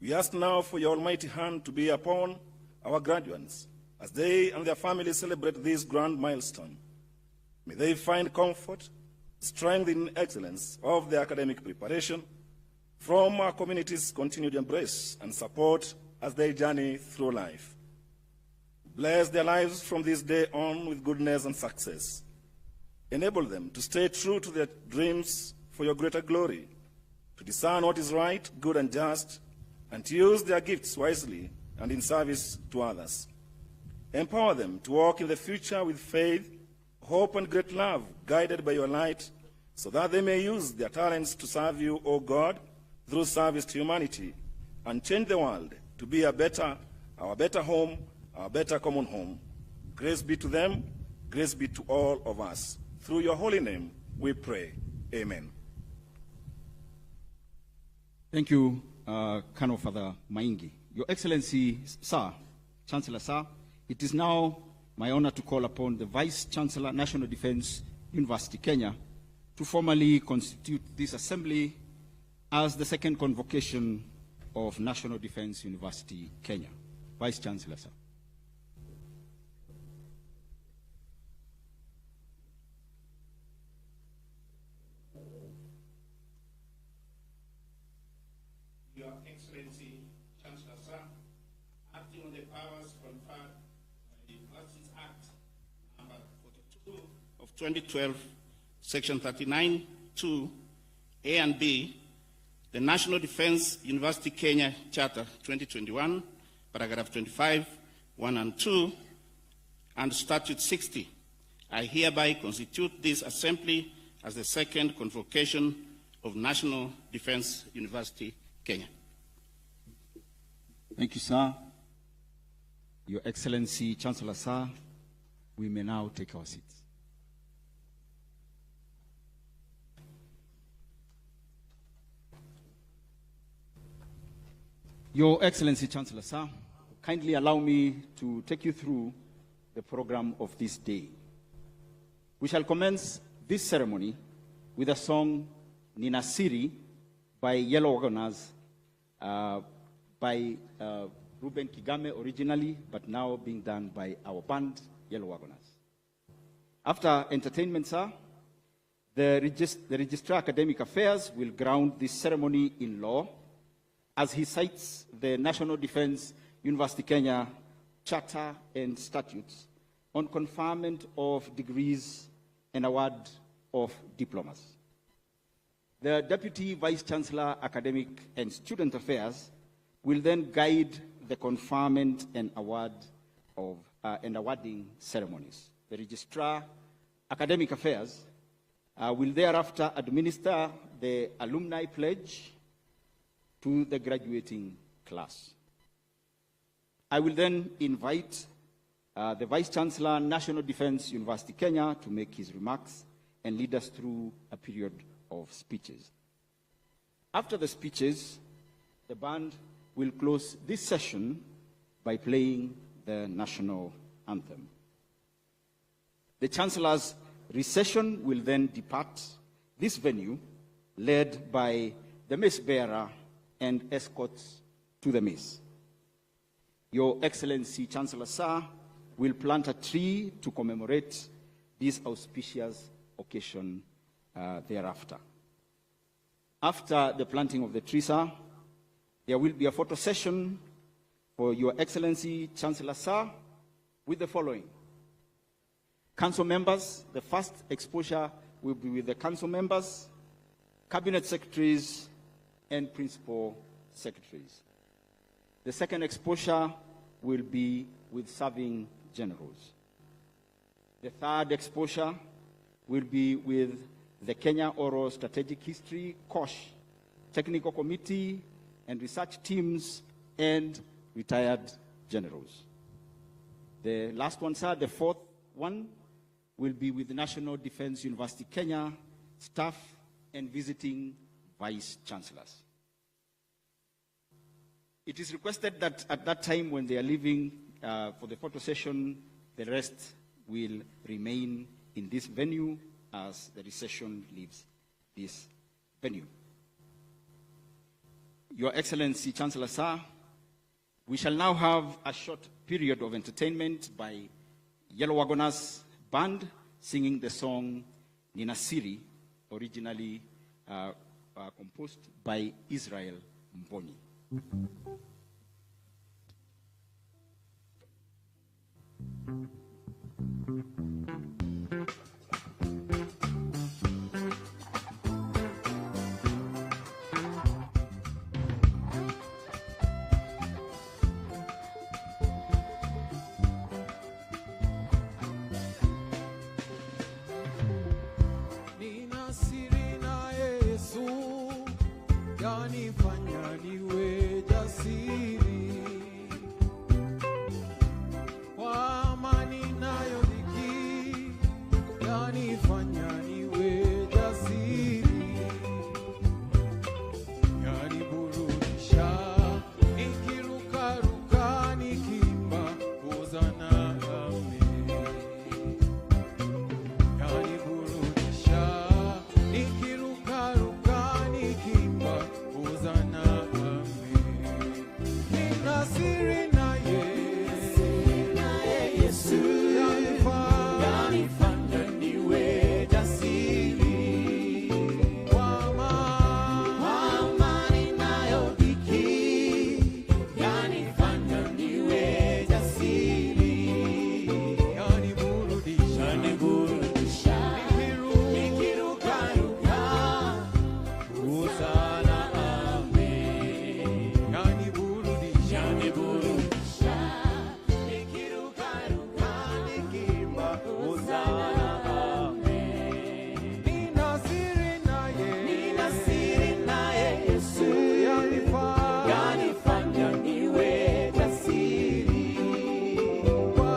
We ask now for your almighty hand to be upon our graduates as they and their families celebrate this grand milestone. May they find comfort, strength in excellence of their academic preparation from our community's continued embrace and support as they journey through life. Bless their lives from this day on with goodness and success. Enable them to stay true to their dreams for your greater glory, to discern what is right, good, and just, and to use their gifts wisely and in service to others. Empower them to walk in the future with faith, hope, and great love, guided by your light, so that they may use their talents to serve you, O God, through service to humanity, and change the world to be our better home, our better common home. Grace be to them, grace be to all of us. Through your holy name, we pray. Amen. Thank you, Colonel Father Maingi. Your Excellency, Sir, Chancellor Sir, it is now my honor to call upon the Vice Chancellor, National Defense University, Kenya, to formally constitute this assembly as the second convocation of National Defense University, Kenya. Vice Chancellor, sir. Your Excellency, Chancellor, sir, acting on the powers conferred by the Universities Act number 42 of 2012, Section 39, 2, A and B, the National Defense University Kenya Charter 2021, paragraph 25, 1 and 2, and Statute 60, I hereby constitute this assembly as the second convocation of National Defense University Kenya. Thank you, sir. Your Excellency, Chancellor, sir, we may now take our seats. Your Excellency, Chancellor, sir, kindly allow me to take you through the program of this day. We shall commence this ceremony with a song, Nina Siri, by Yellow Wagoners, by Ruben Kigame originally, but now being done by our band, Yellow Wagoners. After entertainment, sir, the Registrar Academic Affairs will ground this ceremony in law as he cites the National Defense University Kenya Charter and Statutes on conferment of degrees and award of diplomas. The Deputy Vice Chancellor, Academic and Student Affairs will then guide the conferment and awarding ceremonies. The Registrar, Academic Affairs, will thereafter administer the alumni pledge to the graduating class. I will then invite the Vice Chancellor, National Defense University Kenya, to make his remarks and lead us through a period of speeches. After the speeches, the band will close this session by playing the national anthem. The Chancellor's recession will then depart this venue, led by the mace bearer and escorts to the mace. Your Excellency, Chancellor, sir, will plant a tree to commemorate this auspicious occasion thereafter. After the planting of the tree, sir, there will be a photo session for Your Excellency, Chancellor, sir, with the following. Council members, the first exposure will be with the council members, cabinet secretaries, and principal secretaries. The second exposure will be with serving generals. The third exposure will be with the Kenya Oral Strategic History, KOSH, Technical Committee, and research teams, and retired generals. The last one, sir, the fourth one, will be with the National Defense University Kenya staff and visiting vice chancellors. It is requested that at that time when they are leaving for the photo session, the rest will remain in this venue as the recession leaves this venue. Your Excellency, Chancellor Sir, we shall now have a short period of entertainment by Yellow Wagoners Band singing the song Ninasiri, originally composed by Israel Mboni. Yanifanya niwe jasiri kwa amani nayo dhiki, yanifanya niwe jasiri, yaniburudisha nikirukaruka nikimba hosana amen, yaniburudisha nikirukaruka nikimba hosana amen. Ninasiri naye Yesu, yanifanya niwe jasiri kwa amani nayo dhiki, yanifanya niwe jasiri, yaniburudisha nikirukaruka hosana amen, yaniburudisha nikirukaruka nikimba hosana amen. Ninasiri naye Yesu, yanifanya niwe jasiri kwa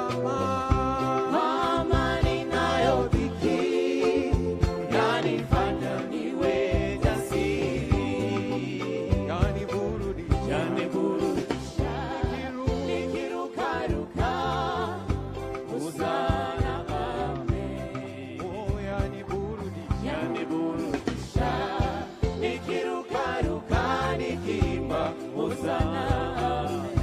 amani nayo dhiki, yanifanya niwe jasiri, yaniburudisha nikirukaruka hosana amen. Oh, yaniburudisha nikirukaruka nikimba hosana amen.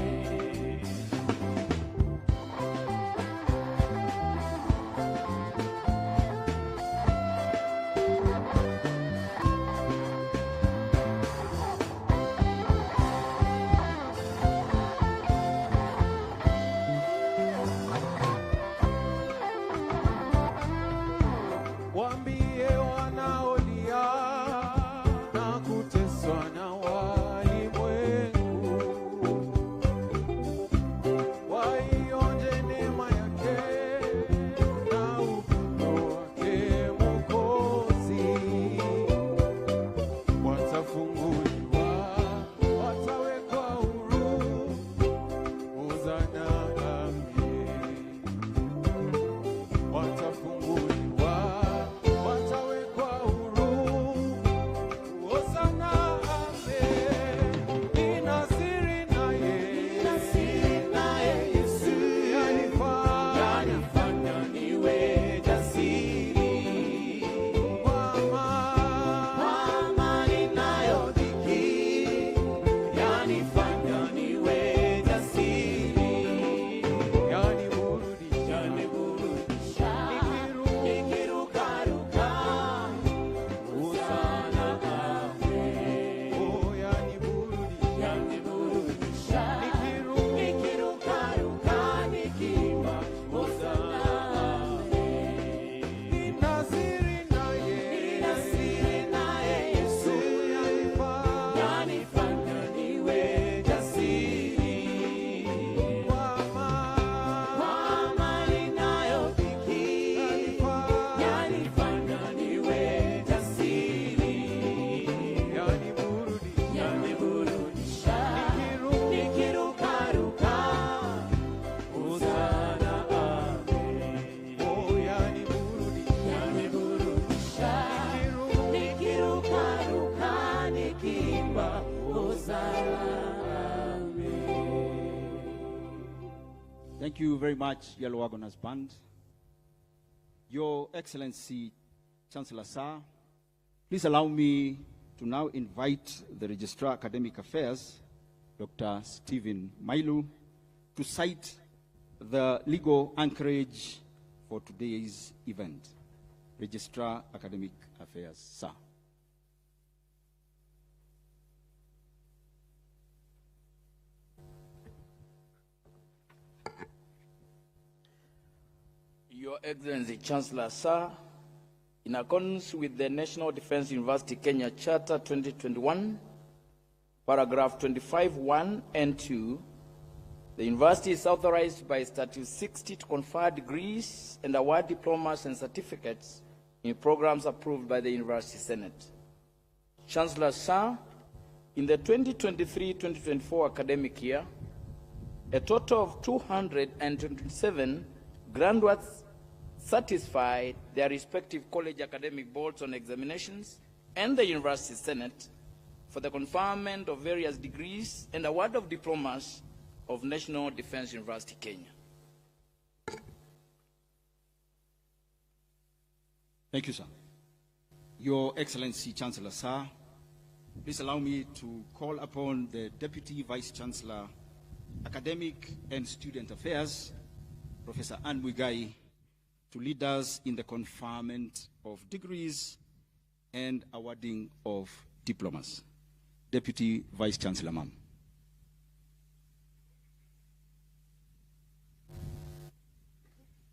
Waambie wanaolia na kuteswa na walimwengu, waionje neema yake na upendo wake Mwokozi. Watafunguliwa, watawekwa huru, hosana amen. Watafunguliwa, watawekwa huru, hosana amen. Ninasiri naye Yesu, yanifanya niwe jasiri kwa amani nayo dhiki, yanifanya niwe jasiri, yaniburudisha nikirukaruka hosana amen. Oh, yaniburudisha nikirukaruka nikimba hosana amen. Ninasiri naye Yesu, yanifanya niwe jasiri kwa amani nayo dhiki, yanifanya niwe jasiri, yaniburudisha nikirukaruka hosana amen. Oh, yaniburudisha nikirukaruka nikimba hosana amen. Thank you very much, Yellow Wagoners Band. Your Excellency, Chancellor Sir, please allow me to now invite the Registrar Academic Affairs, Dr. Stephen Mailu, to cite the legal anchorage for today's event. Registrar Academic Affairs, sir. Your Excellency, Chancellor, sir, in accordance with the National Defense University Kenya Charter 2021, paragraph 25(1) and 2, the university is authorized by Statute 60 to confer degrees and award diplomas and certificates in programs approved by the University Senate. Chancellor, sir, in the 2023-2024 academic year, a total of 227 graduates satisfied their respective college academic boards on examinations and the University Senate for the conferment of various degrees and award of diplomas of National Defense University Kenya. Thank you, sir. Your Excellency, Chancellor, sir, please allow me to call upon the Deputy Vice Chancellor, Academic and Student Affairs, Professor Anne Muigai, to lead us in the conferment of degrees and awarding of diplomas. Deputy Vice Chancellor, ma'am.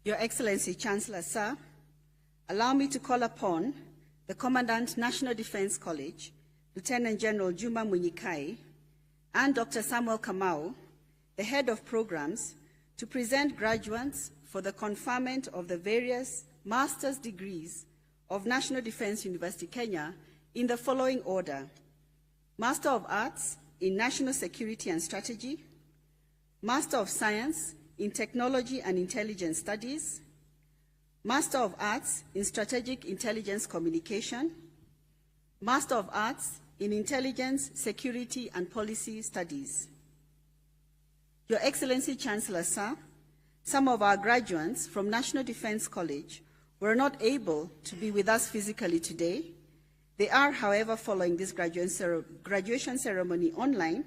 Your Excellency, Chancellor, sir, allow me to call upon the Commandant, National Defense College, Lieutenant General Juma Munyikai, and Dr. Samuel Kamau, the Head of Programs, to present graduates for the conferment of the various master's degrees of National Defense University Kenya in the following order: Master of Arts in National Security and Strategy, Master of Science in Technology and Intelligence Studies, Master of Arts in Strategic Intelligence Communication, Master of Arts in Intelligence, Security and Policy Studies. Your Excellency, Chancellor, sir, some of our graduates from National Defense College were not able to be with us physically today. They are, however, following this graduation ceremony online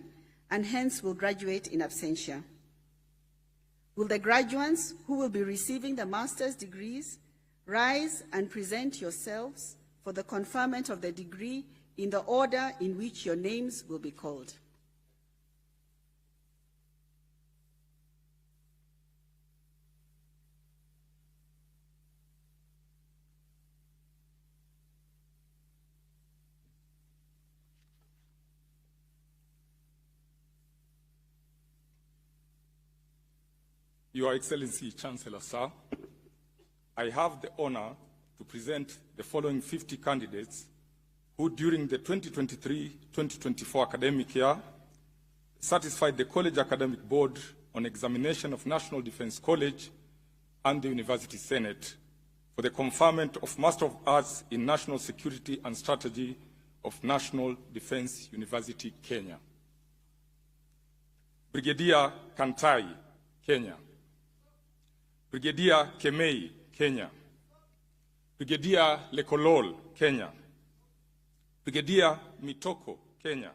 and hence will graduate in absentia. Will the graduates who will be receiving the master's degrees rise and present yourselves for the conferment of the degree in the order in which your names will be called? Your Excellency, Chancellor, sir, I have the honor to present the following 50 candidates who, during the 2023-2024 academic year, satisfied the College Academic Board on examination of National Defense College and the University Senate for the conferment of Master of Arts in National Security and Strategy of National Defense University, Kenya. Brigadier Kantai, Kenya. Brigadier Kemei, Kenya. Brigadier Lekolol, Kenya. Brigadier Mitoko, Kenya.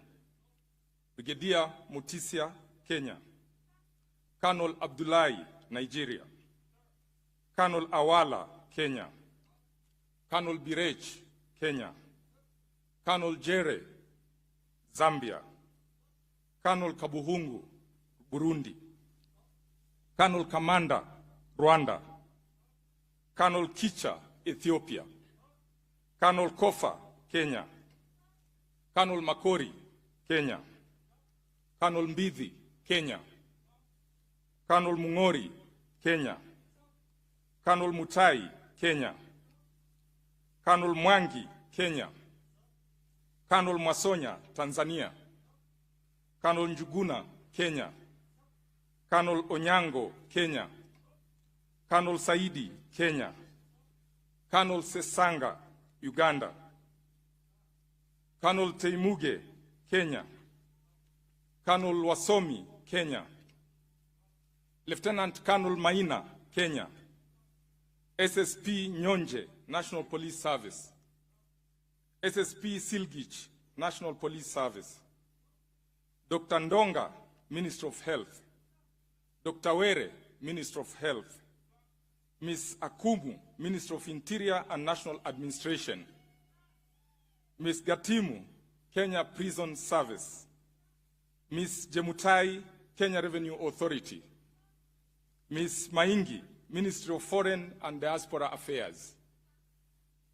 Brigadier Mutisia, Kenya. Colonel Abdullahi, Nigeria. Colonel Awala, Kenya. Colonel Birech, Kenya. Colonel Jere, Zambia. Colonel Kabuhungu, Burundi. Colonel Kamanda, Rwanda. Colonel Kicha, Ethiopia. Colonel Kofa, Kenya. Colonel Makori, Kenya. Colonel Mbidhi, Kenya. Colonel Mungori, Kenya. Colonel Mutai, Kenya. Colonel Mwangi, Kenya. Colonel Mwasonya, Tanzania. Colonel Njuguna, Kenya. Colonel Onyango, Kenya. Colonel Saidi, Kenya. Colonel Sesanga, Uganda. Colonel Teimuge, Kenya. Colonel Wasomi, Kenya. Lieutenant Colonel Maina, Kenya. SSP Nyonje, National Police Service. SSP Silgich, National Police Service. Dr. Ndonga, Minister of Health. Dr. Were, Minister of Health. Ms. Akumu, Minister of Interior and National Administration. Ms. Gatimu, Kenya Prison Service. Ms. Jemutai, Kenya Revenue Authority. Ms. Maingi, Ministry of Foreign and Diaspora Affairs.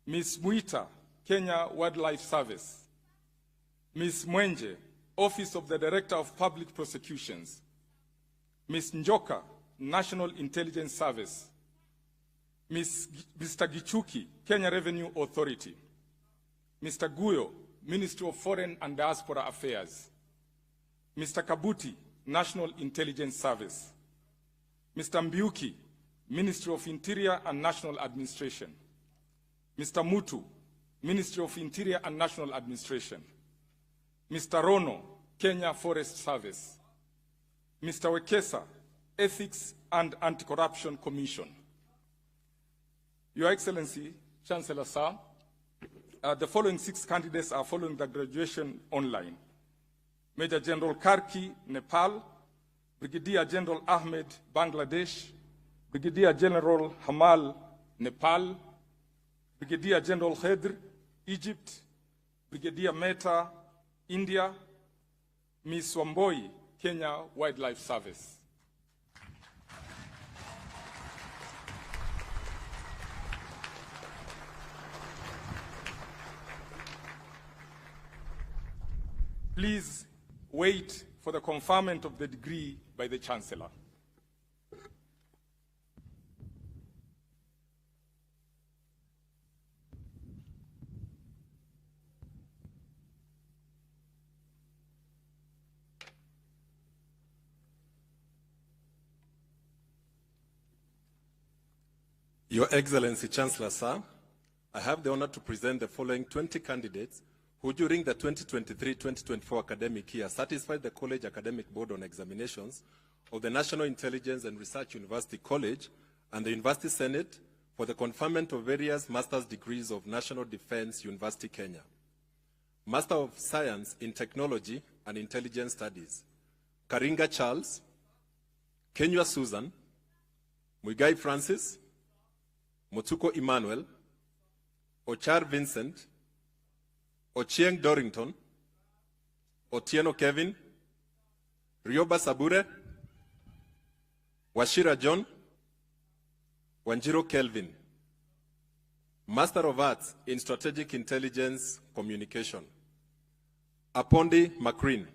Ms. Muita, Kenya Wildlife Service. Ms. Mwenje, Office of the Director of Public Prosecutions. Ms. Njoka, National Intelligence Service. Mr. Gichuki, Kenya Revenue Authority. Mr. Guyo, Ministry of Foreign and Diaspora Affairs. Mr. Kabuti, National Intelligence Service. Mr. Mbiuki, Ministry of Interior and National Administration. Mr. Mutu, Ministry of Interior and National Administration. Mr. Rono, Kenya Forest Service. Mr. Wekesa, Ethics and Anti-Corruption Commission. Your Excellency, Chancellor Sir, the following 6 candidates are following the graduation online. Major General Karki, Nepal. Brigadier General Ahmed, Bangladesh. Brigadier General Hamal, Nepal. Brigadier General Khedr, Egypt. Brigadier Mehta, India. Ms. Wamboi, Kenya Wildlife Service. Please wait for the conferment of the degree by the Chancellor. Your Excellency, Chancellor Sir, I have the honor to present the following 20 candidates who during the 2023-2024 academic year satisfied the College Academic Board on Examinations of the National Intelligence and Research University College and the University Senate for the conferment of various master's degrees of National Defense University, Kenya. Master of Science in Technology and Intelligence Studies, Karinga Charles, Kenywa Susan, Muigai Francis, Motuko Emmanuel, Ochar Vincent, Ochieng Dorrington, Otieno Kevin, Rioba Sabure, Washira John, Wanjiro Kelvin. Master of Arts in Strategic Intelligence Communication, Apondi Macrin,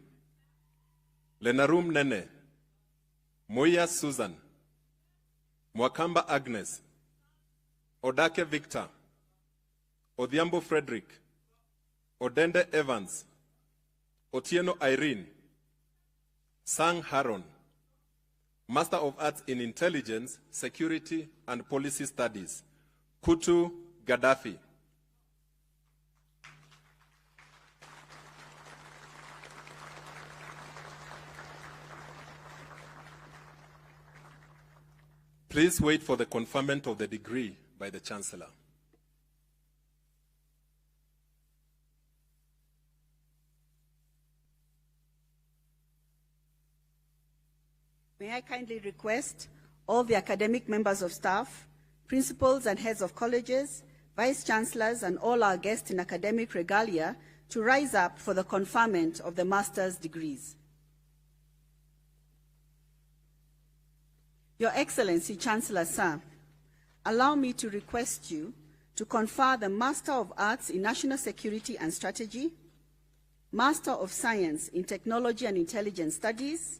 Lenarum Nene, Moya Susan, Mwakamba Agnes, Odake Victor, Odhiambo Frederick, Odende Evans, Otieno Irene, Sang Haron. Master of Arts in Intelligence, Security and Policy Studies, Kutu Gaddafi. Please wait for the conferment of the degree by the Chancellor. May I kindly request all the academic members of staff, principals and heads of colleges, vice chancellors, and all our guests in academic regalia to rise up for the conferment of the master's degrees. Your Excellency, Chancellor Sir, allow me to request you to confer the Master of Arts in National Security and Strategy, Master of Science in Technology and Intelligence Studies,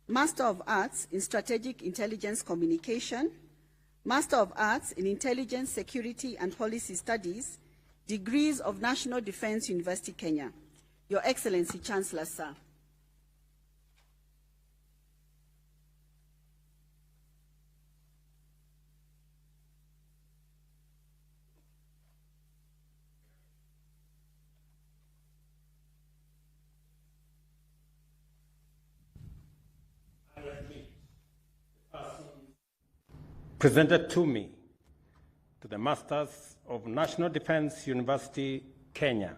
Master of Arts in Strategic Intelligence Communication, Master of Arts in Intelligence, Security and Policy Studies, degrees of National Defense University, Kenya. Your Excellency, Chancellor Sir. Presented to me to the Masters of National Defense University, Kenya,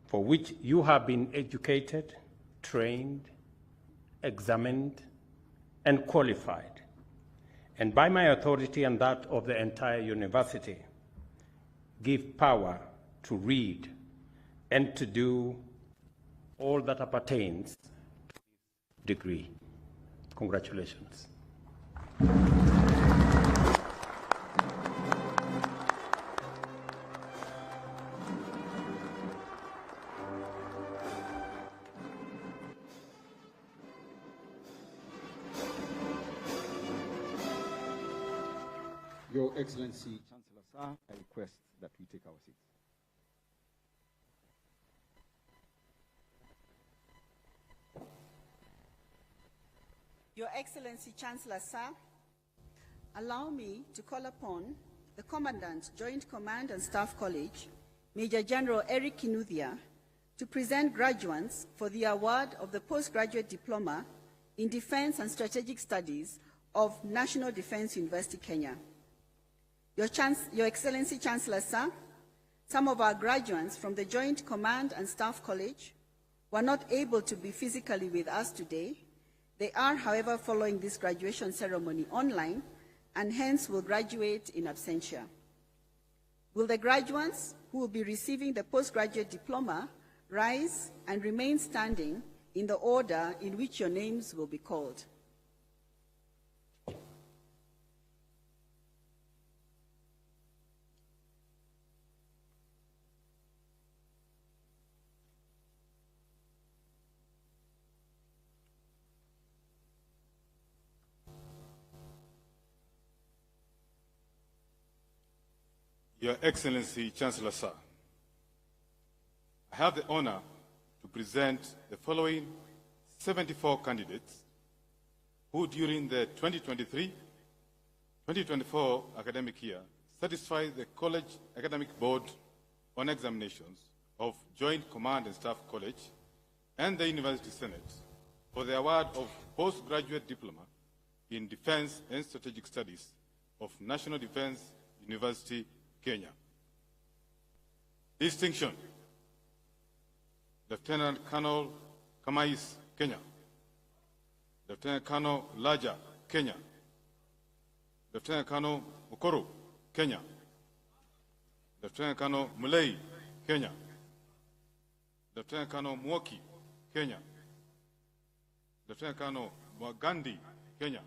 for which you have been educated, trained, examined, and qualified, and by my authority and that of the entire university, give power to read and to do all that appertains to this degree. Congratulations. Your Excellency, Chancellor Sir, I request that we take our seats. Your Excellency, Chancellor Sir, allow me to call upon the Commandant, Joint Command and Staff College, Major General Eric Kinuthia, to present graduates for the award of the Postgraduate Diploma in Defense and Strategic Studies of National Defense University, Kenya. Your Excellency, Chancellor Sir, some of our graduates from the Joint Command and Staff College were not able to be physically with us today. They are, however, following this graduation ceremony online and hence will graduate in absentia. Will the graduates who will be receiving the postgraduate diploma rise and remain standing in the order in which your names will be called? Your Excellency, Chancellor Sir, I have the honor to present the following 74 candidates who during the 2023-2024 academic year satisfy the College Academic Board on Examinations of Joint Command and Staff College and the University Senate for the award of Postgraduate Diploma in Defense and Strategic Studies of National Defense University, Kenya. Distinction: Lieutenant Colonel Kamais, Kenya. Lieutenant Colonel Laja, Kenya. Lieutenant Colonel Mukoro, Kenya. Lieutenant Colonel Mulei, Kenya. Lieutenant Colonel Mwoki, Kenya. Lieutenant Colonel Mwagandi, Kenya.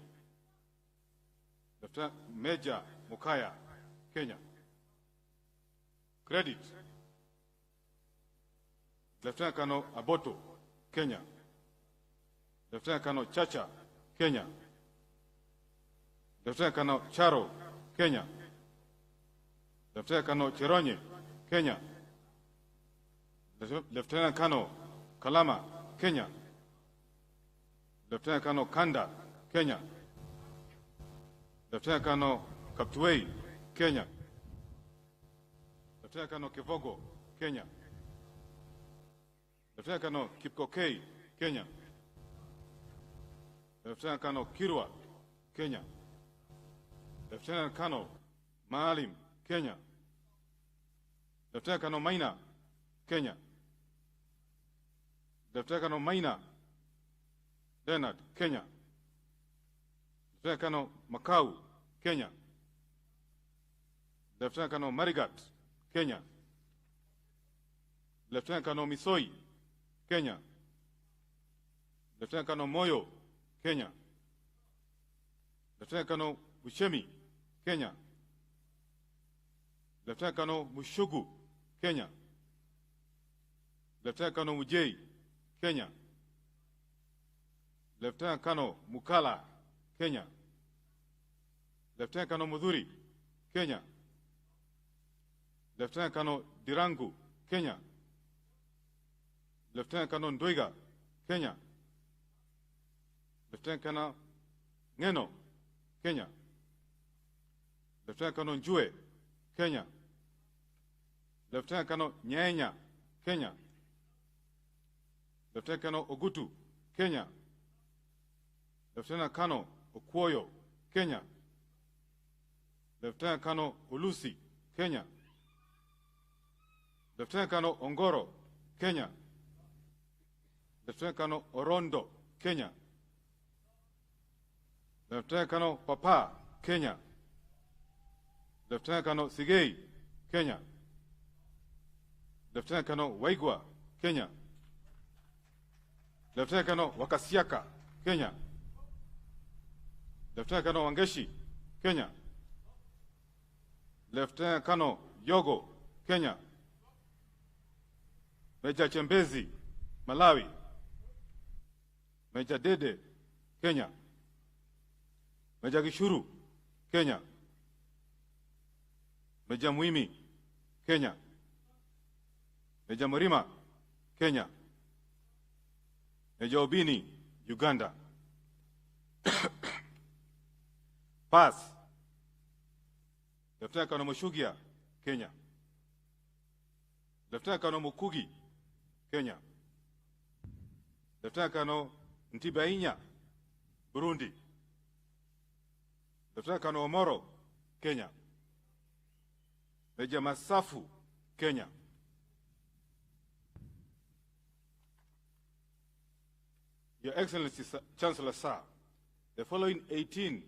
Lieutenant Major Mukaya, Kenya. Credit: Lieutenant Colonel Aboto, Kenya. Lieutenant Colonel Chacha, Kenya. Lieutenant Colonel Charo, Kenya. Lieutenant Colonel Cheronye, Kenya. Lieutenant Colonel Kalama, Kenya. Lieutenant Colonel Kanda, Kenya. Lieutenant Colonel Kaptuei, Kenya. Lieutenant Colonel Kivogo, Kenya. Lieutenant Colonel Kipkokei, Kenya. Lieutenant Colonel Kirwa, Kenya. Lieutenant Colonel Maalim, Kenya. Lieutenant Colonel Maina, Kenya. Lieutenant Colonel Maina Leonard, Kenya. Lieutenant Colonel Makau, Kenya. Lieutenant Colonel Marigat, Kenya. Lieutenant Colonel Misoi, Kenya. Lieutenant Colonel Moyo, Kenya. Lieutenant Colonel Bushemi, Kenya. Lieutenant Colonel Mushugu, Kenya. Lieutenant Colonel Mujei, Kenya. Lieutenant Colonel Mukala, Kenya. Lieutenant Colonel Mudhuri, Kenya. Lieutenant Colonel Dirangu, Kenya. Lieutenant Colonel Ndoiga, Kenya. Lieutenant Colonel Ngeno, Kenya. Lieutenant Colonel Njue, Kenya. Lieutenant Colonel Nyenya, Kenya. Lieutenant Colonel Ogutu, Kenya. Lieutenant Colonel Okwoyo, Kenya. Lieutenant Colonel Olusi, Kenya. Lieutenant Colonel Ongoro, Kenya. Lieutenant Colonel Orondo, Kenya. Lieutenant Colonel Papa, Kenya. Lieutenant Colonel Sigei, Kenya. Lieutenant Colonel Waigwa, Kenya. Lieutenant Colonel Wakasiaka, Kenya. Lieutenant Colonel Wangeshi, Kenya. Lieutenant Colonel Yogo, Kenya. Major Chembezi, Malawi. Major Dede, Kenya. Major Gishuru, Kenya. Major Muimi, Kenya. Major Murima, Kenya. Major Obini, Uganda. Pass. Lieutenant Colonel Mushugia, Kenya. Lieutenant Colonel Mukugi, Kenya. Lieutenant Colonel Ntibainya, Burundi. Lieutenant Colonel Omoro, Kenya. Major Masafu, Kenya. Your Excellency, Chancellor Sir, the following 18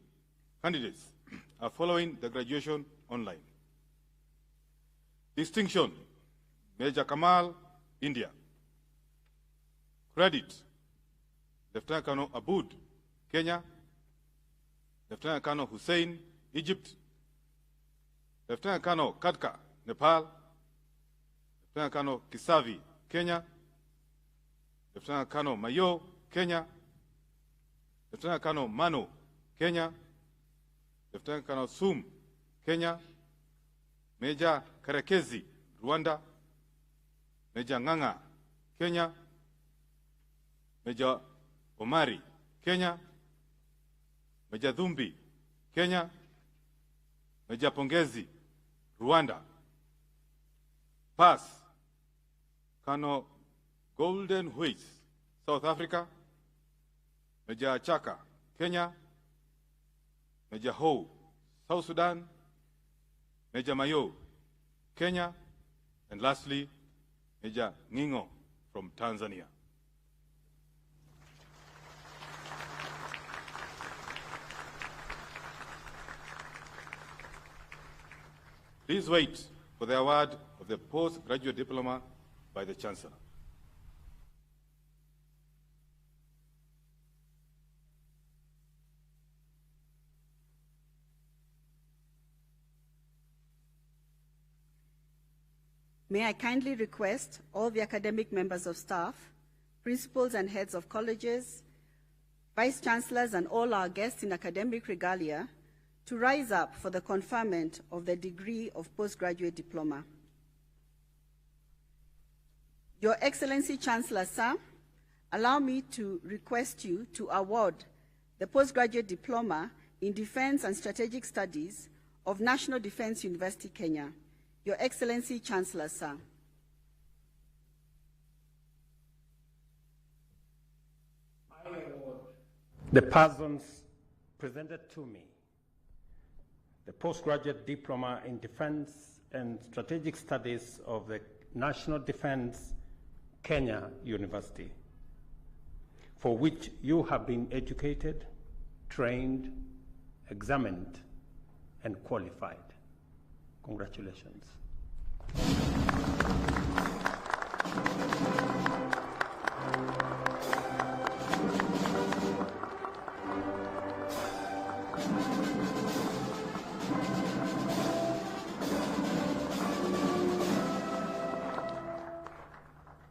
candidates are following the graduation online. Distinction, Major Kamal, India. Credit, Lieutenant Colonel Aboud, Kenya. Lieutenant Colonel Hussein, Egypt. Lieutenant Colonel Kadka, Nepal. Lieutenant Colonel Kisavi, Kenya. Lieutenant Colonel Mayo, Kenya. Lieutenant Colonel Mano, Kenya. Lieutenant Colonel Sum, Kenya. Major Karekezi, Rwanda. Major Nganga, Kenya. Major Omari, Kenya. Major Dhumbi, Kenya. Major Pongezi, Rwanda. Pass, Colonel Golden Huis, South Africa. Major Chaka, Kenya. Major Ho, South Sudan. Major Mayo, Kenya. And lastly, Major Ngingo from Tanzania. Please wait for the award of the postgraduate diploma by the Chancellor. May I kindly request all the academic members of staff, principals and heads of colleges, vice chancellors and all our guests in academic regalia to rise up for the conferment of the degree of postgraduate diploma. Your Excellency Chancellor Sir, allow me to request you to award the postgraduate diploma in Defense and Strategic Studies of National Defense University, Kenya. Your Excellency Chancellor Sir. I award the persons presented to me the postgraduate diploma in Defense and Strategic Studies of the National Defense Kenya University, for which you have been educated, trained, examined, and qualified. Congratulations.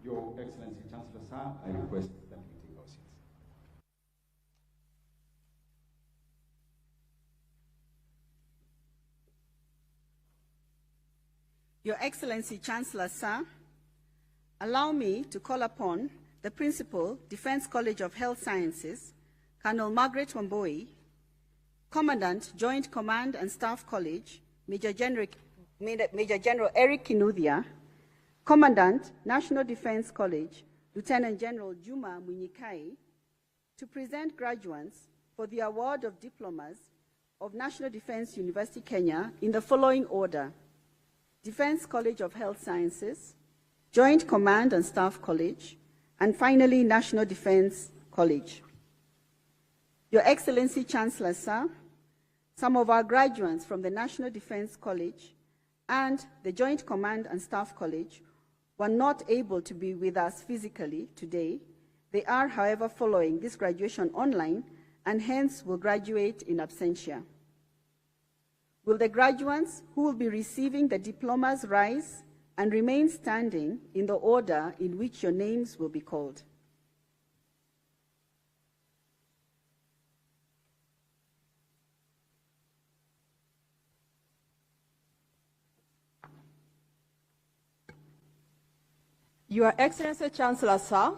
Your Excellency Chancellor Sir, I request that we take our seats. Your Excellency Chancellor Sir, allow me to call upon the Principal, Defense College of Health Sciences, Colonel Margaret Wamboi, Commandant, Joint Command and Staff College, Major General Eric Kinuthia, Commandant, National Defense College, Lieutenant General Juma Munyikai, to present graduates for the award of diplomas of National Defense University, Kenya, in the following order: Defense College of Health Sciences, Joint Command and Staff College, and finally, National Defense College. Your Excellency, Chancellor Sir, some of our graduates from the National Defense College and the Joint Command and Staff College were not able to be with us physically today. They are, however, following this graduation online and hence will graduate in absentia. Will the graduates who will be receiving the diplomas rise and remain standing in the order in which your names will be called? Your Excellency Chancellor Sir,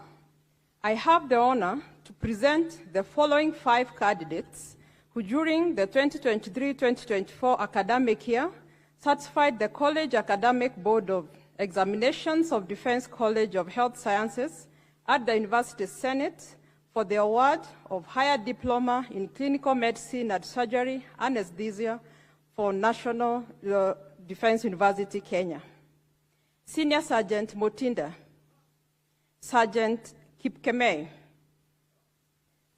I have the honor to present the following 5 candidates who during the 2023-2024 academic year certified the College Academic Board of Examinations of Defense College of Health Sciences at the University Senate for the award of Higher Diploma in Clinical Medicine and Surgery Anesthesia for National Defense University, Kenya. Senior Sergeant Motinda, Sergeant Kipkemei,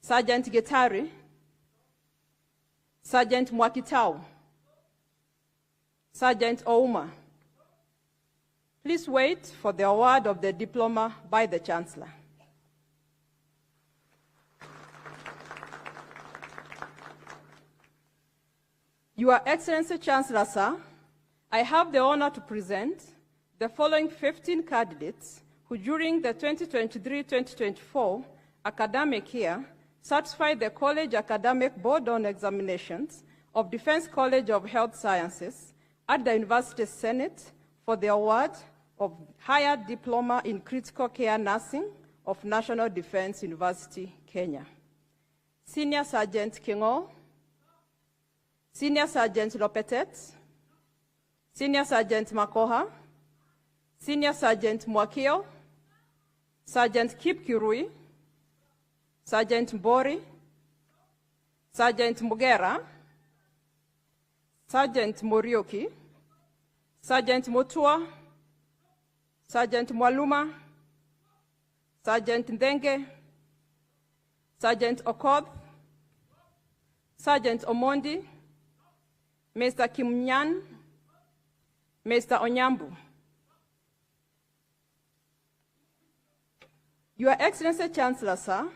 Sergeant Getari, Sergeant Mwakitau, Sergeant Ouma. Please wait for the award of the diploma by the Chancellor. Your Excellency Chancellor Sir, I have the honor to present the following 15 candidates who during the 2023-2024 academic year certified the College Academic Board on Examinations of Defense College of Health Sciences at the University Senate for the award of Higher Diploma in Critical Care Nursing of National Defense University, Kenya. Senior Sergeant Kingo, Senior Sergeant Lopetet, Senior Sergeant Makoha, Senior Sergeant Mwakio, Sergeant Kip Kirui, Sergeant Mbori, Sergeant Mugera, Sergeant Morioki, Sergeant Mutua, Sergeant Mwaluma, Sergeant Ndenge, Sergeant Okoth, Sergeant Omondi, Mr. Kimnyan, Mr. Onyambu. Your Excellency Chancellor Sir,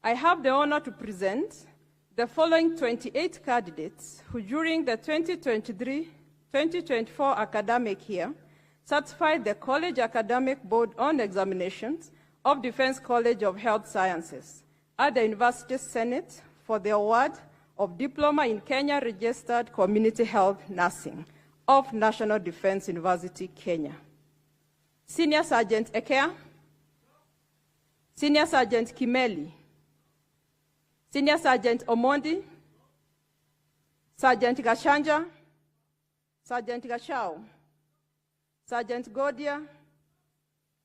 I have the honor to present the following 28 candidates who during the 2023-2024 academic year certified the College Academic Board on Examinations of Defense College of Health Sciences at the University Senate for the award of Diploma in Kenya Registered Community Health Nursing of National Defense University, Kenya. Senior Sergeant Ekea, Senior Sergeant Kimeli, Senior Sergeant Omondi, Sergeant Gashanja, Sergeant Gashao, Sergeant Godia,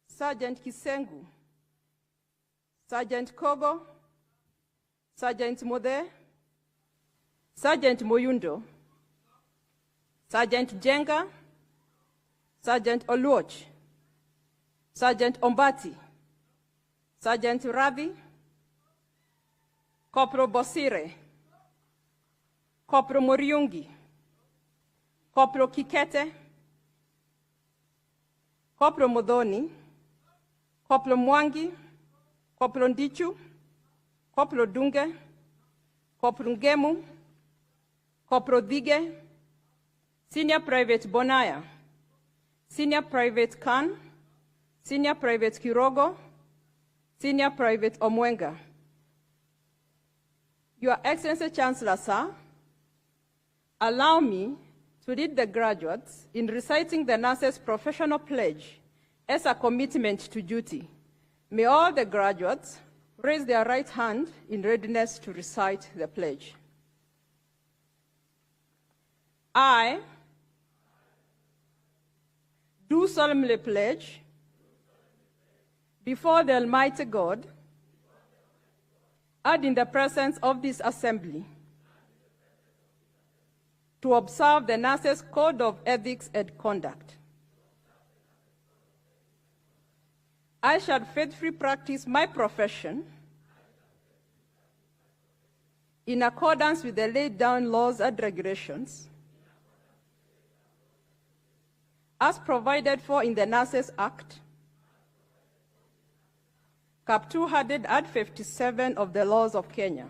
Sergeant Kisengu, Sergeant Kogo, Sergeant Mode, Sergeant Moyundo, Sergeant Jenga, Sergeant Oluoch, Sergeant Ombati, Sergeant Ravi, Corporal Bosire, Corporal Moriungi, Corporal Kikete, Corporal Modoni, Corporal Mwangi, Corporal Ndichu, Corporal Dunge, Corporal Ngemu, Corporal Dige, Senior Private Bonaya, Senior Private Khan, Senior Private Kirogo, Senior Private Omwenga. Your Excellency Chancellor Sir, allow me to lead the graduates in reciting the nurse's professional pledge as a commitment to duty. May all the graduates raise their right hand in readiness to recite the pledge. I do solemnly pledge before the Almighty God and in the presence of this assembly to observe the nurses' code of ethics and conduct, I shall faithfully practice my profession in accordance with the laid down laws and regulations as provided for in the Nurses Act, Cap 257 of the laws of Kenya.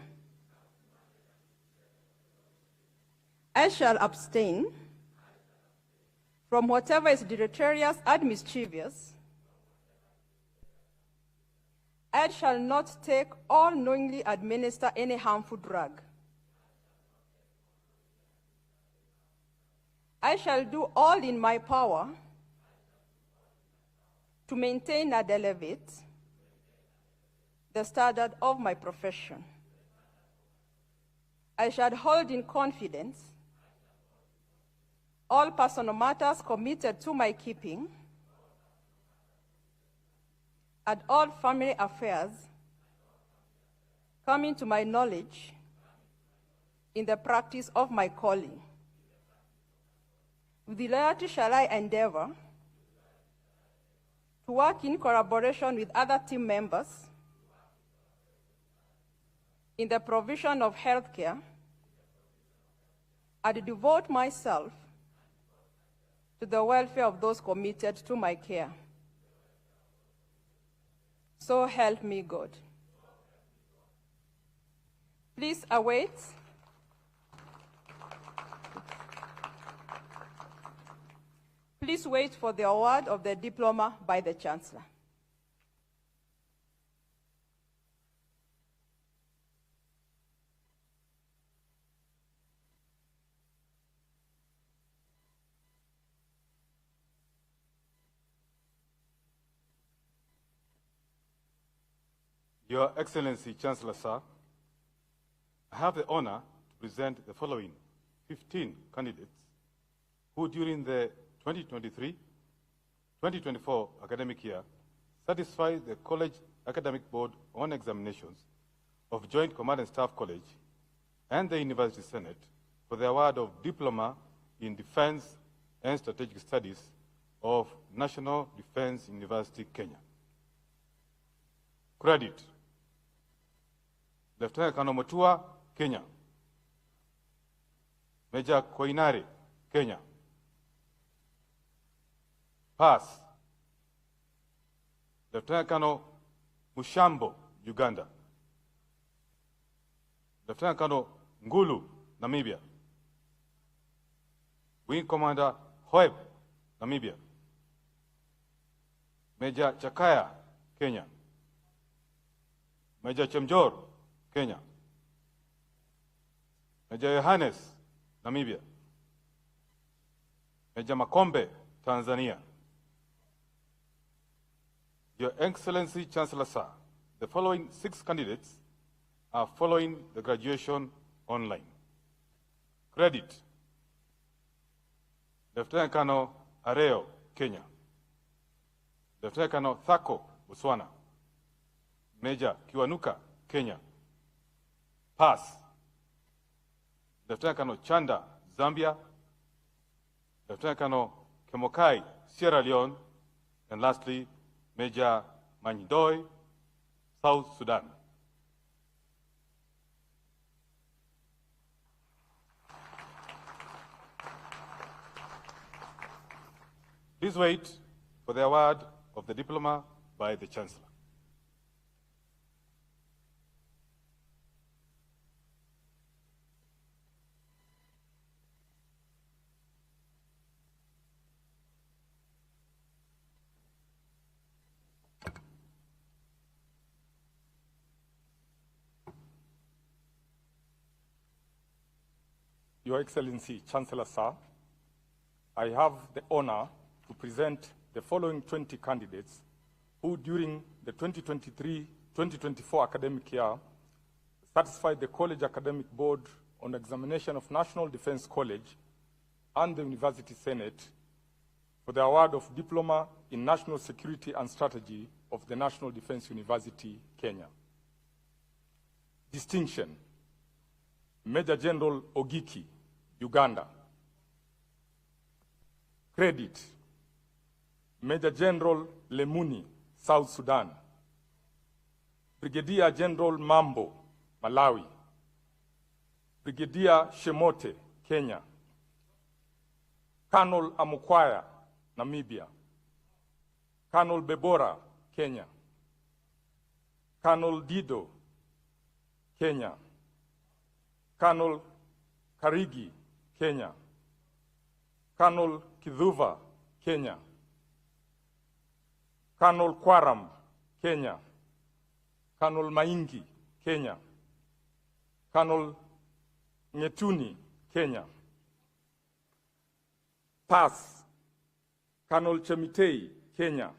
I shall abstain from whatever is deleterious and mischievous. I shall not take or knowingly administer any harmful drug. I shall do all in my power to maintain and elevate the standard of my profession. I shall hold in confidence all personal matters committed to my keeping and all family affairs coming to my knowledge in the practice of my calling. With loyalty shall I endeavor to work in collaboration with other team members in the provision of health care and devote myself to the welfare of those committed to my care. So help me God. Please await Please wait for the award of the diploma by the Chancellor. Your Excellency, Chancellor Sir, I have the honor to present the following 15 candidates who during the 2023-2024 academic year satisfy the College Academic Board on Examinations of Joint Command and Staff College and the University Senate for the award of Diploma in Defense and Strategic Studies of National Defense University, Kenya. Credit: Lieutenant Colonel Mutua, Kenya. Major Koinare, Kenya. Pass: Lieutenant Colonel Mushambo, Uganda. Lieutenant Colonel Ngulu, Namibia. Wing Commander Hoeb, Namibia. Major Chakaya, Kenya. Major Chemjor, Kenya. Major Yohannes, Namibia. Major Makombe, Tanzania. Your Excellency, Chancellor Sir, the following 6 candidates are following the graduation online. Credit: Lieutenant Colonel Areo, Kenya. Lieutenant Colonel Thako, Botswana. Major Kiwanuka, Kenya. Pass: Lieutenant Colonel Chanda, Zambia. Lieutenant Colonel Kemokai, Sierra Leone. And lastly, Major Manydoi, South Sudan. Please wait for the award of the diploma by the Chancellor. Your Excellency, Chancellor Sir, I have the honor to present the following 20 candidates who during the 2023-2024 academic year satisfied the College Academic Board on Examination of National Defense College and the University Senate for the award of Diploma in National Security and Strategy of the National Defense University, Kenya. Distinction: Major General Ogiki, Uganda. Credit: Major General Lemuni, South Sudan. Brigadier General Mambo, Malawi. Brigadier Shemote, Kenya. Colonel Amukwaya, Namibia. Colonel Bebora, Kenya. Colonel Dido, Kenya. Colonel Karigi, Kenya. Colonel Kidhuva, Kenya. Colonel Kwaram, Kenya. Colonel Maingi, Kenya. Colonel Ngetuni, Kenya. PAS, Colonel Chemitei, Kenya.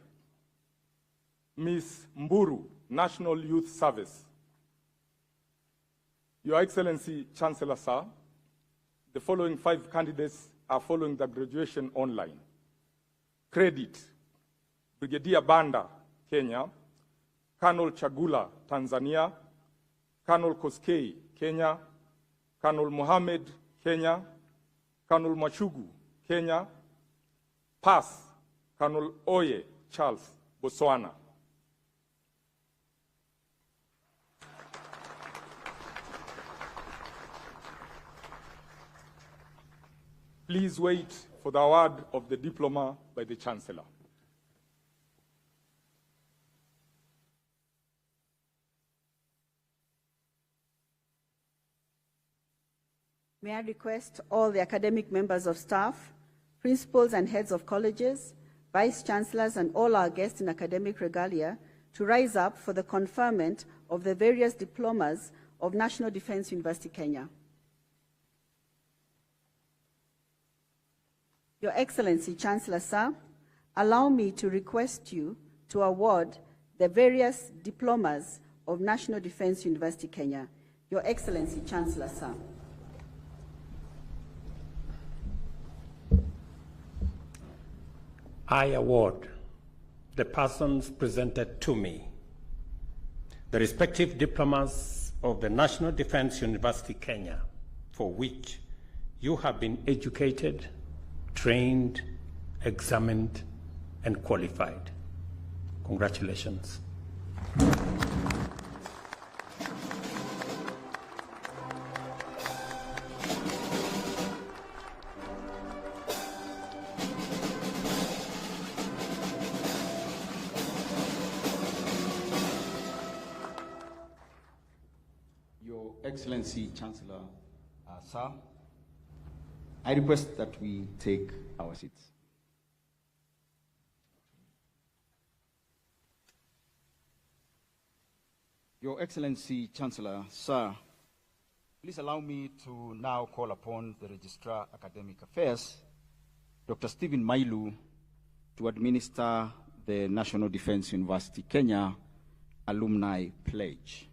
Ms. Mburu, National Youth Service. Your Excellency, Chancellor Sir, the following 5 candidates are following the graduation online. Credit, Brigadier Banda, Kenya. Colonel Chagula, Tanzania. Colonel Koskei, Kenya. Colonel Mohammed, Kenya. Colonel Machugu, Kenya. PAS, Colonel Oye, Charles, Botswana. Please wait for the award of the diploma by the Chancellor. May I request all the academic members of staff, principals and heads of colleges, vice chancellors, and all our guests in academic regalia to rise up for the conferment of the various diplomas of National Defense University, Kenya. Your Excellency, Chancellor Sir, allow me to request you to award the various diplomas of National Defense University, Kenya. Your Excellency, Chancellor Sir. I award the persons presented to me the respective diplomas of the National Defense University, Kenya, for which you have been educated, trained, examined, and qualified. Congratulations. Your Excellency, Chancellor Sir, I request that we take our seats. Your Excellency, Chancellor Sir, please allow me to now call upon the Registrar Academic Affairs, Dr. Stephen Mailu, to administer the National Defense University Kenya Alumni Pledge.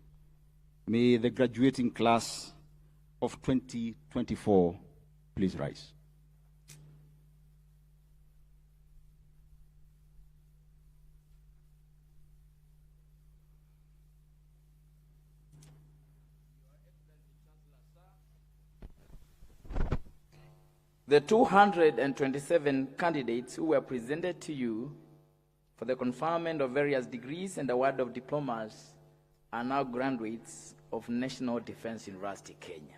May the graduating class of 2024 please rise. The 227 candidates who were presented to you for the conferment of various degrees and award of diplomas are now graduates of National Defense University, Kenya.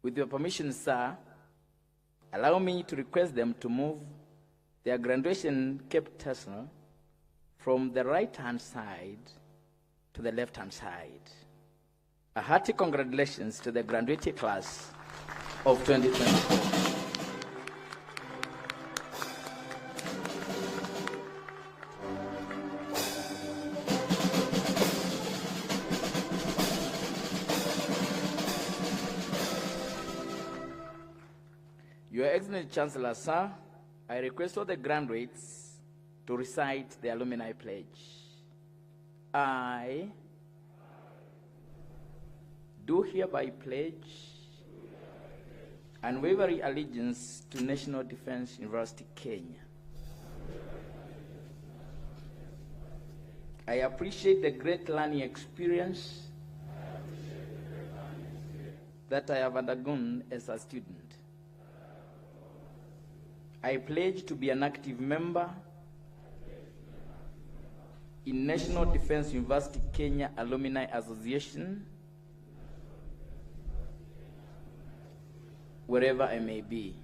With your permission, sir, allow me to request them to move their graduation cape tassel from the right-hand side to the left-hand side. A hearty congratulations to the graduating class of 2024. Your Excellency Chancellor, sir, I request all the graduates to recite the alumni pledge. I do hereby pledge unwavering allegiance to National Defense University, Kenya. I appreciate the great learning experience that I have undergone as a student. I pledge to be an active member in National Defense University Kenya Alumni Association, wherever I may be.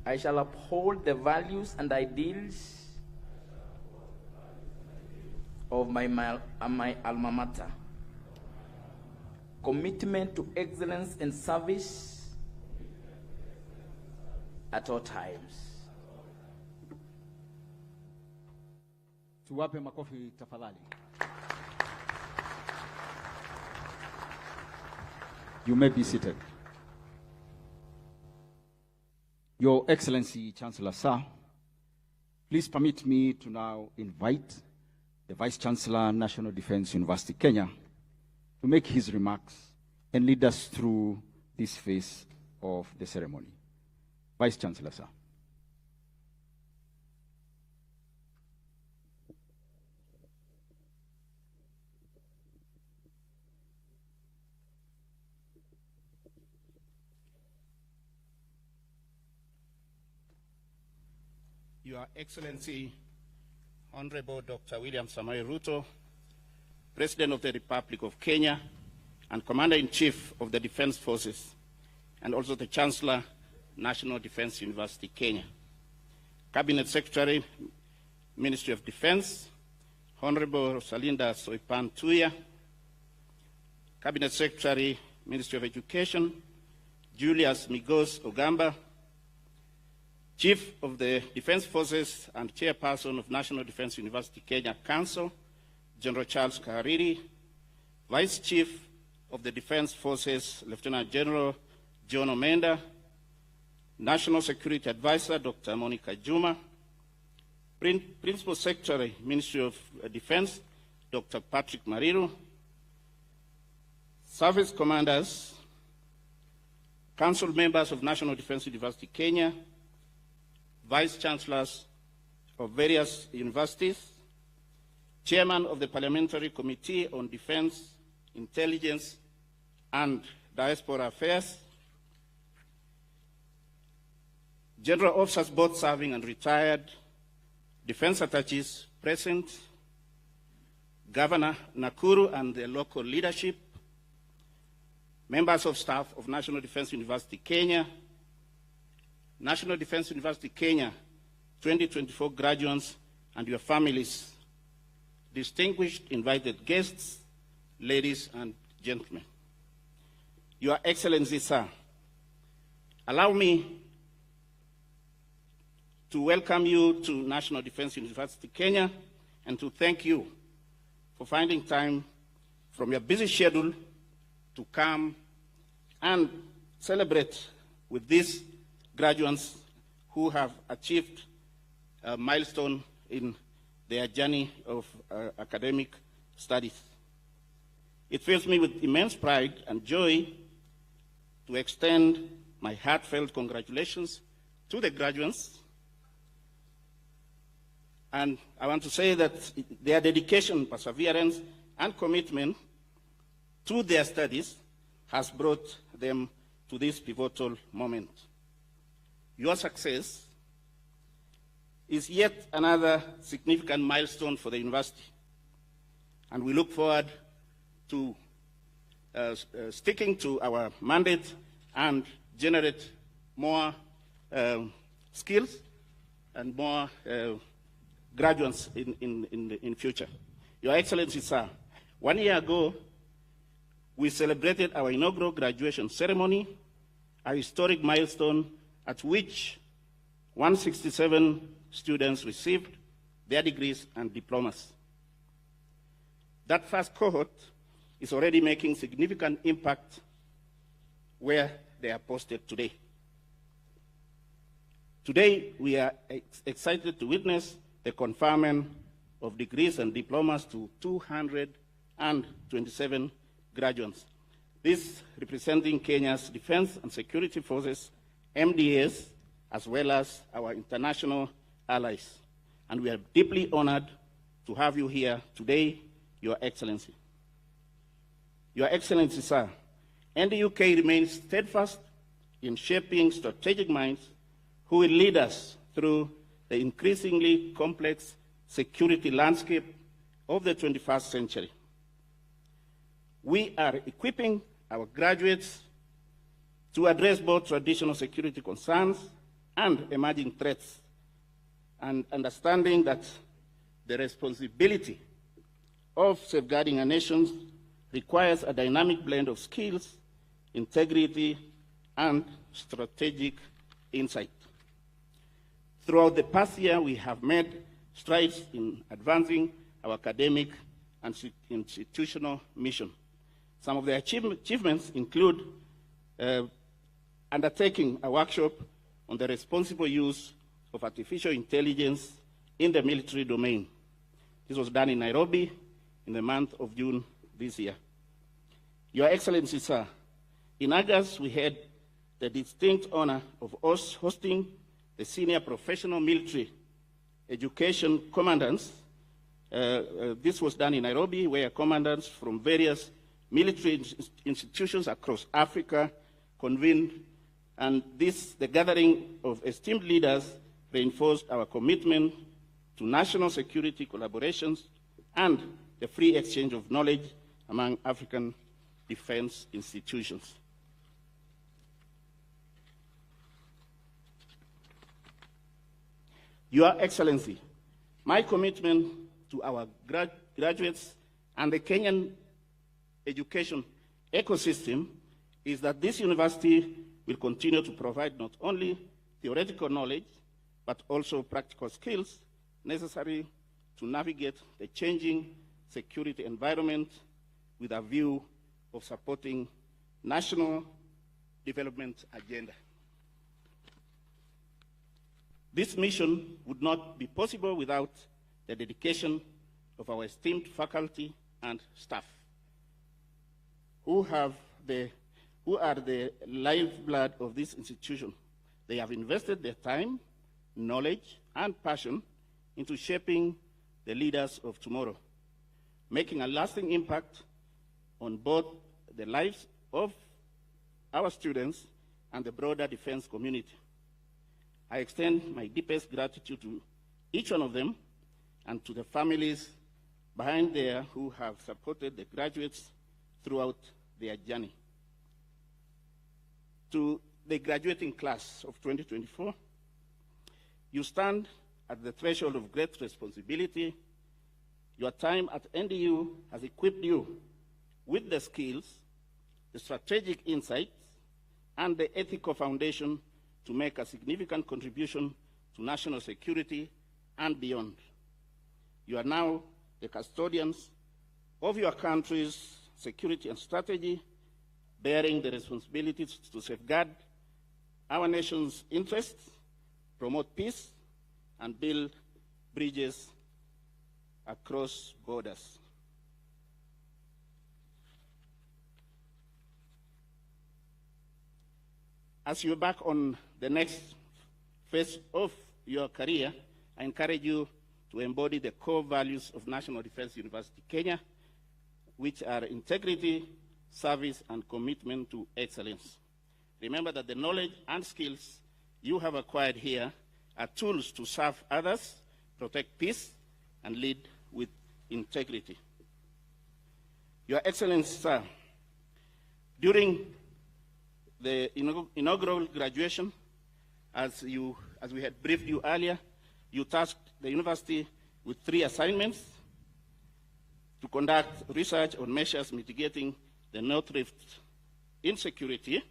I shall uphold the values and ideals of my alma mater. Commitment to excellence and service at all times. Tuwape makofi tafadhali. You may be seated. Your Excellency, Chancellor Sir, please permit me to now invite the Vice Chancellor, National Defense University, Kenya, to make his remarks and lead us through this phase of the ceremony. Vice Chancellor, sir. Your Excellency, Honorable Dr. William Samoei Ruto, President of the Republic of Kenya, and Commander-in-Chief of the Defense Forces, and also the Chancellor, National Defense University, Kenya. Cabinet Secretary, Ministry of Defense, Honorable Rosalinda Soipan Tuya, Cabinet Secretary, Ministry of Education, Julius Migos Ogamba, Chief of the Defense Forces and Chairperson of National Defense University Kenya Council, General Charles Kahariri, Vice Chief of the Defense Forces, Lieutenant General John Omenda, National Security Advisor, Dr. Monica Juma, Principal Secretary, Ministry of Defense, Dr. Patrick Mariru, Service Commanders, Council Members of National Defense University Kenya, Vice Chancellors of various universities, Chairman of the Parliamentary Committee on Defense, Intelligence, and Diaspora Affairs, General Officers both serving and retired, Defense Attaches present, Governor Nakuru and the local leadership, members of staff of National Defense University Kenya, National Defense University Kenya 2024 graduates and your families, distinguished invited guests, ladies and gentlemen. Your Excellency, sir, allow me to welcome you to National Defense University Kenya and to thank you for finding time from your busy schedule to come and celebrate with these graduates who have achieved a milestone in their journey of academic studies. It fills me with immense pride and joy to extend my heartfelt congratulations to the graduates. And I want to say that their dedication, perseverance, and commitment to their studies has brought them to this pivotal moment. Your success is yet another significant milestone for the university, and we look forward to sticking to our mandate and generate more skills and more graduates in future. Your Excellency, sir, 1 year ago, we celebrated our inaugural graduation ceremony, a historic milestone at which 167 students received their degrees and diplomas. That first cohort is already making significant impact where they are posted today. Today, we are excited to witness the conferment of degrees and diplomas to 227 graduates. This representing Kenya's Defense and Security Forces, MDAs, as well as our international allies. And we are deeply honored to have you here today, Your Excellency. Your Excellency, sir, NDUK remains steadfast in shaping strategic minds who will lead us through the increasingly complex security landscape of the 21st century. We are equipping our graduates to address both traditional security concerns and emerging threats, and understanding that the responsibility of safeguarding our nations requires a dynamic blend of skills, integrity, and strategic insight. Throughout the past year, we have made strides in advancing our academic and institutional mission. Some of the achievements include undertaking a workshop on the responsible use of artificial intelligence in the military domain. This was done in Nairobi in the month of June this year. Your Excellency, sir, in August, we had the distinct honor of hosting the senior professional military education commandants. This was done in Nairobi, where commandants from various military institutions across Africa convened, and the gathering of esteemed leaders reinforced our commitment to national security collaborations and the free exchange of knowledge among African defense institutions. Your Excellency, my commitment to our graduates and the Kenyan education ecosystem is that this university will continue to provide not only theoretical knowledge, but also practical skills necessary to navigate the changing security environment with a view of supporting national development agenda. This mission would not be possible without the dedication of our esteemed faculty and staff, who are the lifeblood of this institution. They have invested their time, knowledge, and passion into shaping the leaders of tomorrow, making a lasting impact on both the lives of our students and the broader defense community. I extend my deepest gratitude to each one of them and to the families behind there who have supported the graduates throughout their journey. To the graduating class of 2024, you stand at the threshold of great responsibility. Your time at NDU has equipped you with the skills, the strategic insights, and the ethical foundation to make a significant contribution to national security and beyond. You are now the custodians of your country's security and strategy, bearing the responsibilities to safeguard our nation's interests, promote peace, and build bridges across borders. As you embark on the next phase of your career, I encourage you to embody the core values of National Defense University Kenya, which are integrity, service, and commitment to excellence. Remember that the knowledge and skills you have acquired here are tools to serve others, protect peace, and lead with integrity. Your Excellency, sir, during the inaugural graduation, as we had briefed you earlier, you tasked the university with 3 assignments: to conduct research on measures mitigating the North Rift insecurity,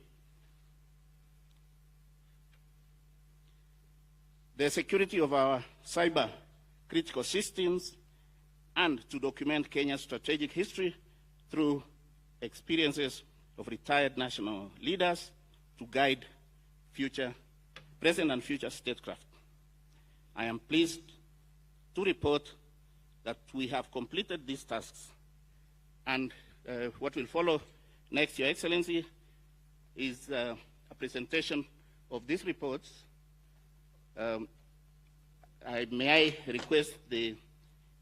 the security of our cyber critical systems, and to document Kenya's strategic history through experiences of retired national leaders to guide present and future statecraft. I am pleased to report that we have completed these tasks, and what will follow next, Your Excellency, is a presentation of these reports. May I request the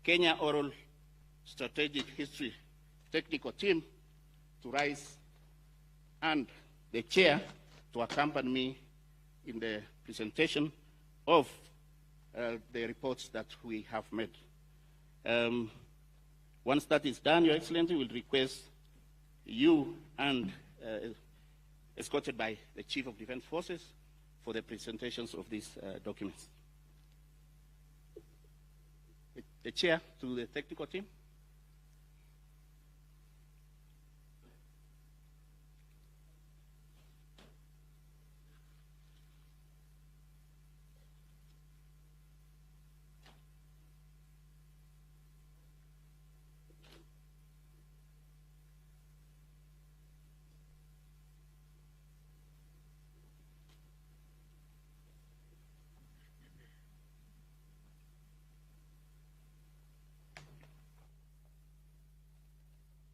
Kenya Oral Strategic History Technical Team to rise, and the chair to accompany me in the presentation of the reports that we have made. Once that is done, Your Excellency, we'll request you and escorted by the Chief of Defense Forces for the presentations of these documents. The Chair to the technical team.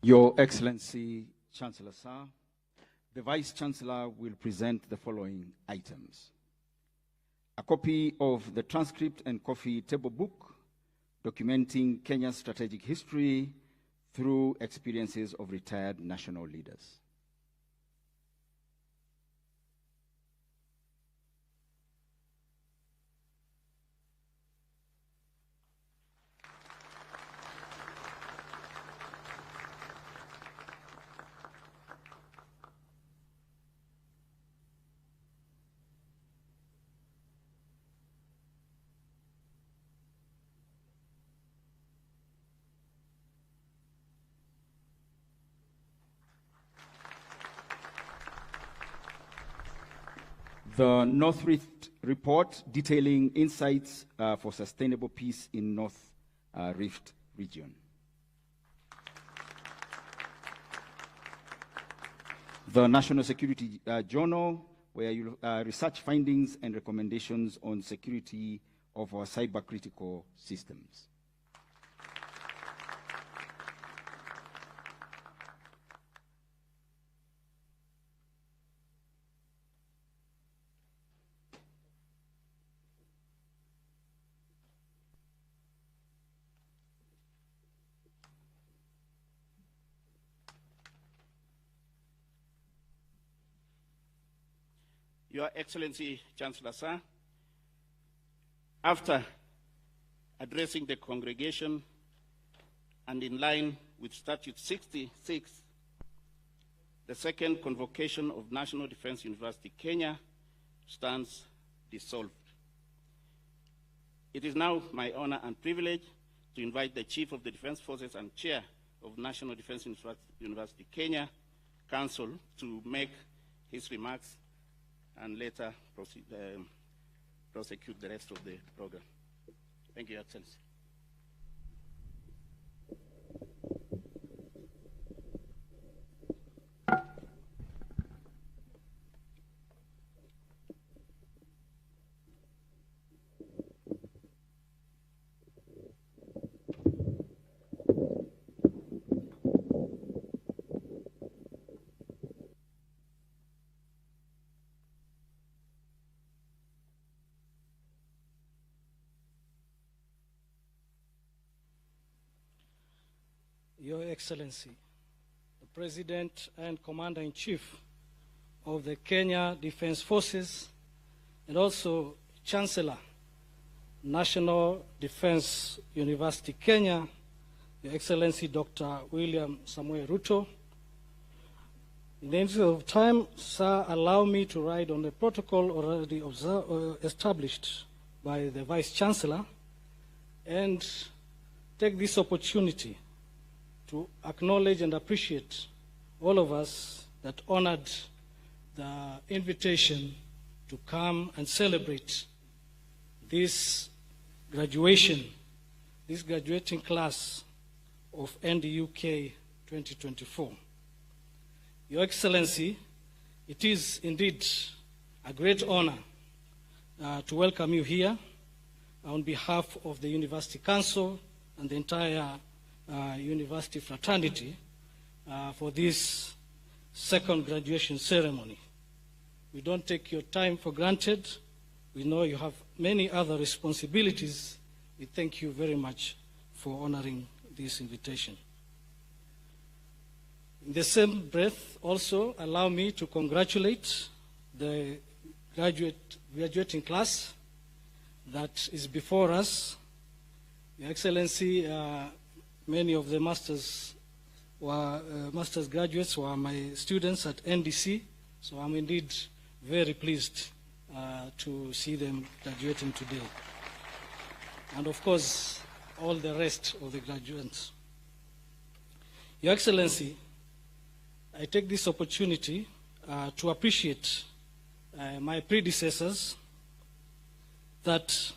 Your Excellency, Chancellor Sir, the Vice Chancellor will present the following items: a copy of the transcript and coffee table book documenting Kenya's strategic history through experiences of retired national leaders. The North Rift Report detailing insights for sustainable peace in North Rift region. The National Security Journal, where you research findings and recommendations on security of our cyber-critical systems. Your Excellency, Chancellor Sir, after addressing the congregation and in line with Statute 66, the second convocation of National Defense University Kenya stands dissolved. It is now my honor and privilege to invite the Chief of the Defense Forces and Chair of National Defense University Kenya Council to make his remarks and later prosecute the rest of the program. Thank you, Your Excellency. Your Excellency, the President and Commander-in-Chief of the Kenya Defense Forces, and also Chancellor, National Defense University Kenya, Your Excellency Dr. William Samuel Ruto. In the interest of time, sir, allow me to ride on the protocol already established by the Vice Chancellor and take this opportunity to acknowledge and appreciate all of us that honored the invitation to come and celebrate this graduation, this graduating class of NDUK 2024. Your Excellency, it is indeed a great honor to welcome you here on behalf of the University Council and the entire university fraternity for this second graduation ceremony. We don't take your time for granted. We know you have many other responsibilities. We thank you very much for honoring this invitation. In the same breath, also, allow me to congratulate the graduating class that is before us. Your Excellency, many of the master's graduates were my students at NDC, so I'm indeed very pleased to see them graduating today. And of course, all the rest of the graduates. Your Excellency, I take this opportunity to appreciate my predecessors that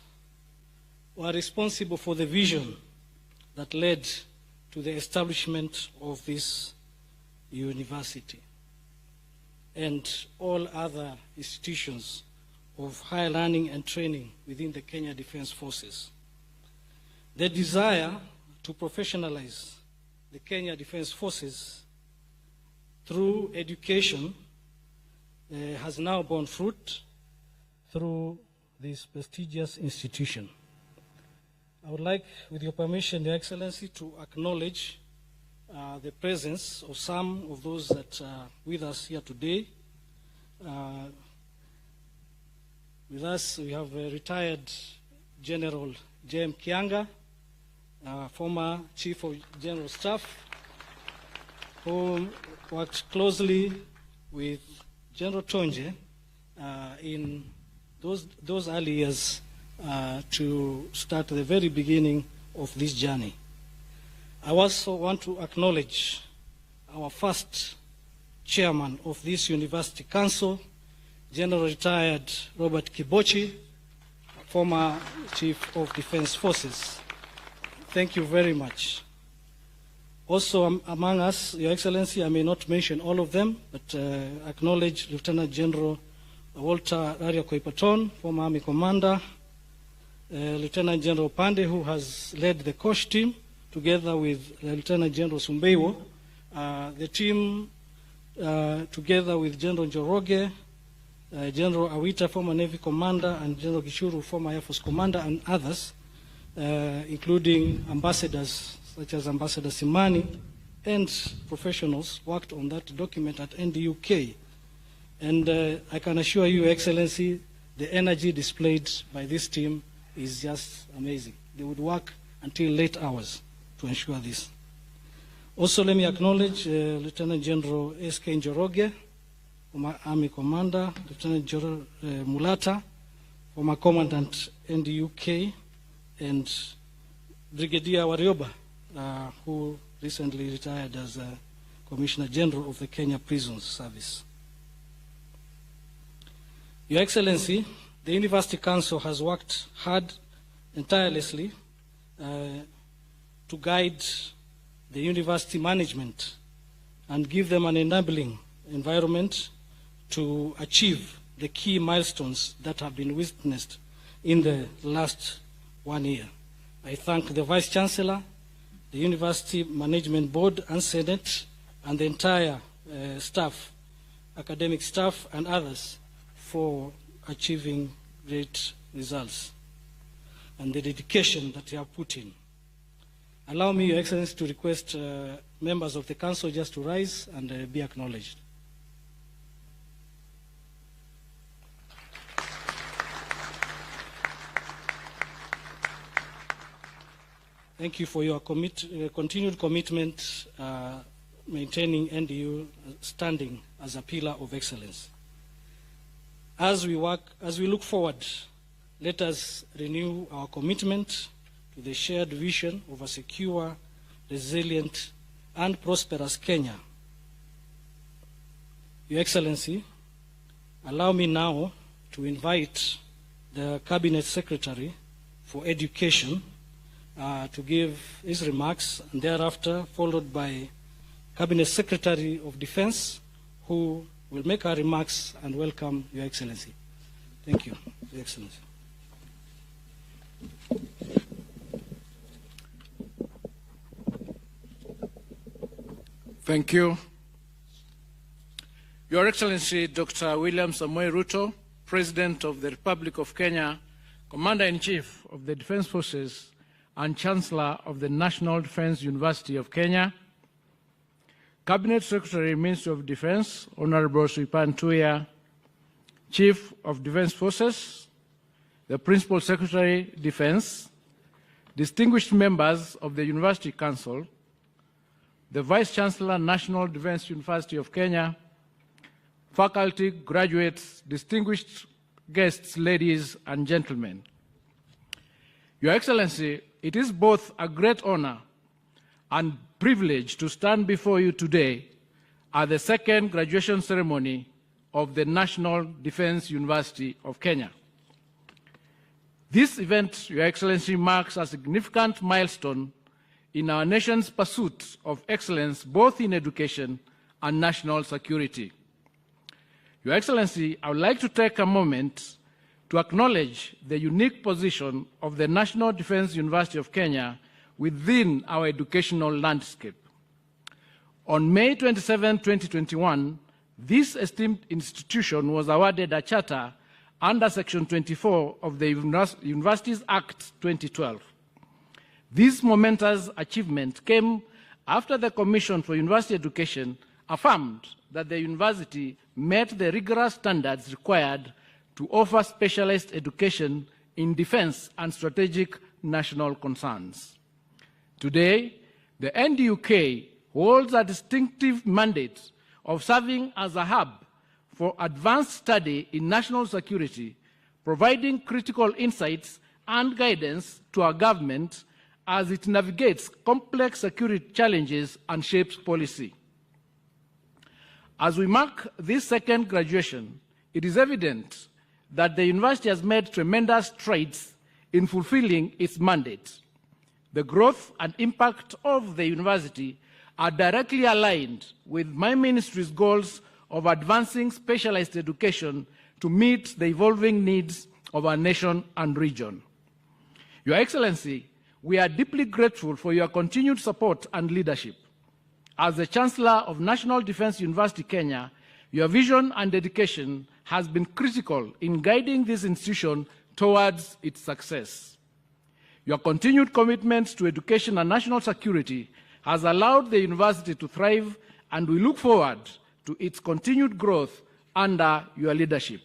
were responsible for the vision that led to the establishment of this university and all other institutions of higher learning and training within the Kenya Defence Forces. The desire to professionalize the Kenya Defence Forces through education has now borne fruit through this prestigious institution. I would like, with your permission, Your Excellency, to acknowledge the presence of some of those that are with us here today. With us, we have retired General J.M. Kianga, former Chief of General Staff, who worked closely with General Tonje in those early years to start the very beginning of this journey. I also want to acknowledge our first chairman of this University Council, General Retired Robert Kibochi, former Chief of Defence Forces. Thank you very much. Also among us, Your Excellency, I may not mention all of them, but acknowledge Lieutenant General Walter Raria Koipaton, former Army Commander, Lieutenant General Pande, who has led the COSH team, together with Lieutenant General Sumbeiwo. The team, together with General Njoroge, General Awita, former Navy Commander, and General Gishuru, former Air Force Commander, and others, including ambassadors such as Ambassador Simani, and professionals worked on that document at NDUK. And I can assure you, Your Excellency, the energy displayed by this team is just amazing. They would work until late hours to ensure this. Also, let me acknowledge Lieutenant General S.K. Njoroge, former Army Commander, Lieutenant General Mulata, former Commandant NDUK, and Brigadier Warioba, who recently retired as Commissioner General of the Kenya Prisons Service. Your Excellency, the University Council has worked hard and tirelessly to guide the university management and give them an enabling environment to achieve the key milestones that have been witnessed in the last 1 year. I thank the Vice Chancellor, the University Management Board and Senate, and the entire staff, academic staff and others, for achieving great results and the dedication that they have put in. Allow me, Your Excellency, to request members of the Council just to rise and be acknowledged. Thank you for your continued commitment maintaining NDU standing as a pillar of excellence. As we look forward, let us renew our commitment to the shared vision of a secure, resilient, and prosperous Kenya. Your Excellency, allow me now to invite the Cabinet Secretary for Education to give his remarks, and thereafter followed by Cabinet Secretary of Defense, who will make our remarks and welcome Your Excellency. Thank you, Your Excellency. Thank you. Your Excellency, Dr. William Samoei Ruto, President of the Republic of Kenya, Commander-in-Chief of the Defence Forces, and Chancellor of the National Defence University of Kenya, Cabinet Secretary, Ministry of Defence, Honorable Suipan Tuya, Chief of Defence Forces, the Principal Secretary, Defence, distinguished members of the University Council, the Vice Chancellor, National Defence University of Kenya, faculty, graduates, distinguished guests, ladies and gentlemen. Your Excellency, it is both a great honor and privilege to stand before you today at the second graduation ceremony of the National Defence University of Kenya. This event, Your Excellency, marks a significant milestone in our nation's pursuit of excellence both in education and national security. Your Excellency, I would like to take a moment to acknowledge the unique position of the National Defence University of Kenya within our educational landscape. On May 27, 2021, this esteemed institution was awarded a charter under Section 24 of the Universities Act 2012. This momentous achievement came after the Commission for University Education affirmed that the university met the rigorous standards required to offer specialized education in defense and strategic national concerns. Today, the NDUK holds a distinctive mandate of serving as a hub for advanced study in national security, providing critical insights and guidance to our government as it navigates complex security challenges and shapes policy. As we mark this second graduation, it is evident that the university has made tremendous strides in fulfilling its mandate. The growth and impact of the university are directly aligned with my ministry's goals of advancing specialized education to meet the evolving needs of our nation and region. Your Excellency, we are deeply grateful for your continued support and leadership. As the Chancellor of National Defence University Kenya, your vision and dedication has been critical in guiding this institution towards its success. Your continued commitment to education and national security has allowed the university to thrive, and we look forward to its continued growth under your leadership.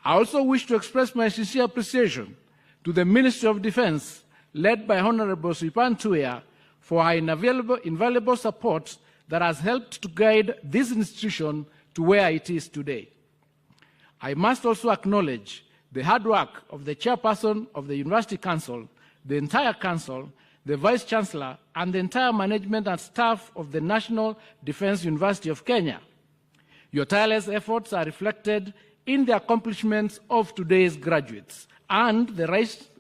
I also wish to express my sincere appreciation to the Ministry of Defence, led by Honorable Sripan Tuya, for her invaluable support that has helped to guide this institution to where it is today. I must also acknowledge the hard work of the chairperson of the University Council, the entire council, the Vice Chancellor, and the entire management and staff of the National Defence University of Kenya. Your tireless efforts are reflected in the accomplishments of today's graduates and the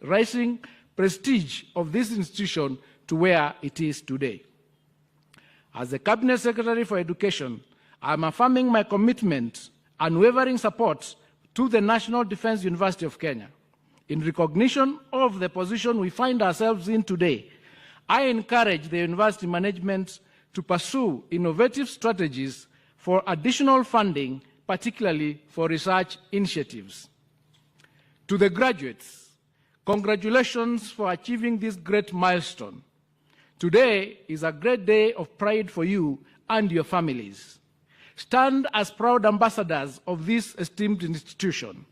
rising prestige of this institution to where it is today. As the Cabinet Secretary for Education, I am affirming my commitment and unwavering support to the National Defence University of Kenya. In recognition of the position we find ourselves in today, I encourage the university management to pursue innovative strategies for additional funding, particularly for research initiatives. To the graduates, congratulations for achieving this great milestone. Today is a great day of pride for you and your families. Stand as proud ambassadors of this esteemed institution.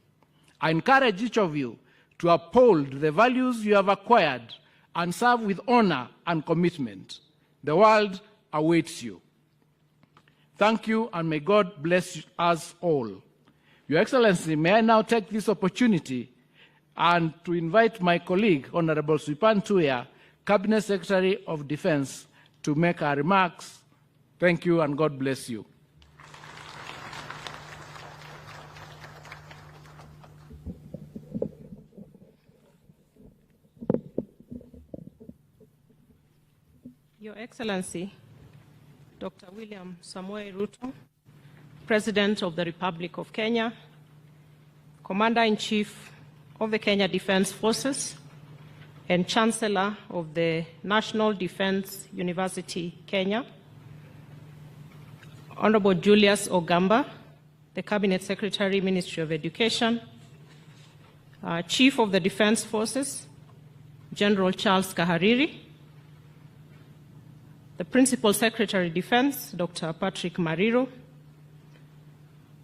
I encourage each of you to uphold the values you have acquired and serve with honor and commitment. The world awaits you. Thank you, and may God bless us all. Your Excellency, may I now take this opportunity and to invite my colleague, Honorable Sripan Tuya, Cabinet Secretary of Defense, to make her remarks. Thank you, and God bless you. Your Excellency, Dr. William Samoei Ruto, President of the Republic of Kenya, Commander-in-Chief of the Kenya Defence Forces, and Chancellor of the National Defence University, Kenya, Honorable Julius Ogamba, the Cabinet Secretary, Ministry of Education, Chief of the Defence Forces, General Charles Kahariri, the Principal Secretary Defense, Dr. Patrick Mariro,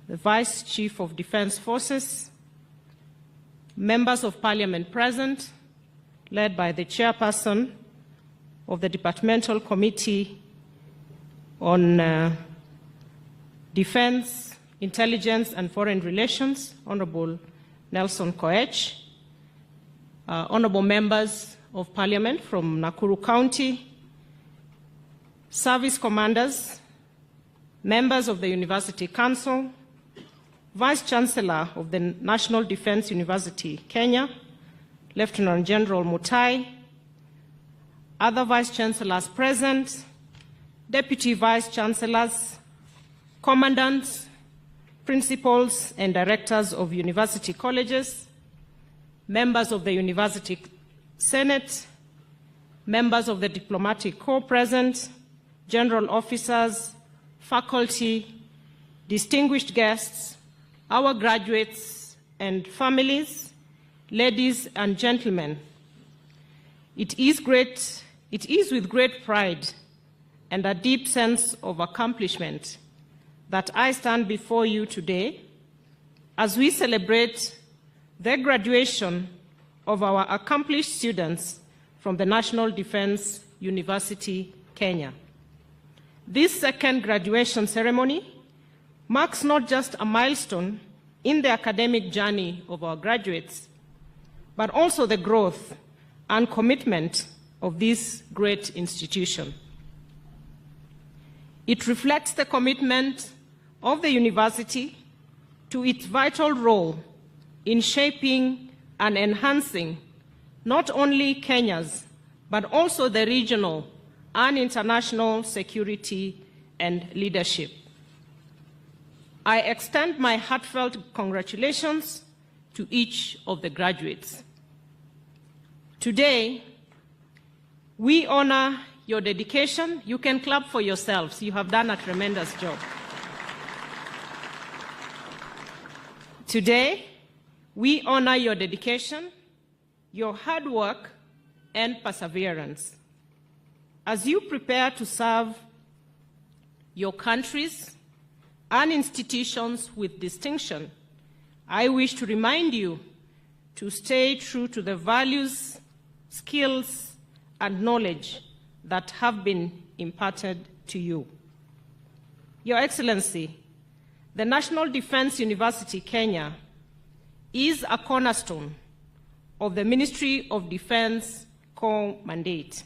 the Vice Chief of Defense Forces, members of Parliament present, led by the chairperson of the Departmental Committee on Defense, Intelligence and Foreign Relations, Honorable Nelson Koech, honorable members of Parliament from Nakuru County, service commanders, members of the University Council, Vice Chancellor of the National Defense University, Kenya, Lieutenant General Mutai, other Vice Chancellors present, Deputy Vice Chancellors, Commandants, Principals and Directors of University Colleges, members of the University Senate, members of the Diplomatic Corps present, General Officers, faculty, distinguished guests, our graduates and families, ladies and gentlemen, it is with great pride and a deep sense of accomplishment that I stand before you today as we celebrate the graduation of our accomplished students from the National Defense University, Kenya. This second graduation ceremony marks not just a milestone in the academic journey of our graduates, but also the growth and commitment of this great institution. It reflects the commitment of the university to its vital role in shaping and enhancing not only Kenya's, but also the regional and international security and leadership. I extend my heartfelt congratulations to each of the graduates. Today, we honor your dedication. You can clap for yourselves. You have done a tremendous job. Today, we honor your dedication, your hard work, and perseverance. As you prepare to serve your countries and institutions with distinction, I wish to remind you to stay true to the values, skills, and knowledge that have been imparted to you. Your Excellency, the National Defense University, Kenya, is a cornerstone of the Ministry of Defense core mandate.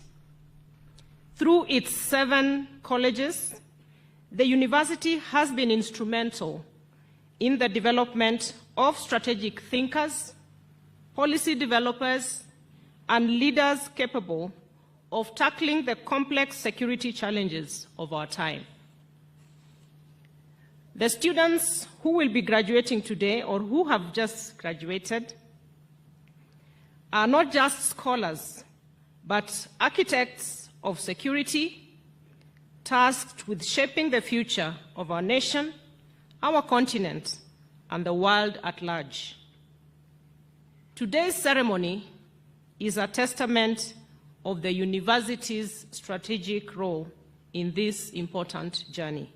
Through its 7 colleges, the university has been instrumental in the development of strategic thinkers, policy developers, and leaders capable of tackling the complex security challenges of our time. The students who will be graduating today or who have just graduated are not just scholars, but architects of security, tasked with shaping the future of our nation, our continent, and the world at large. Today's ceremony is a testament of the university's strategic role in this important journey.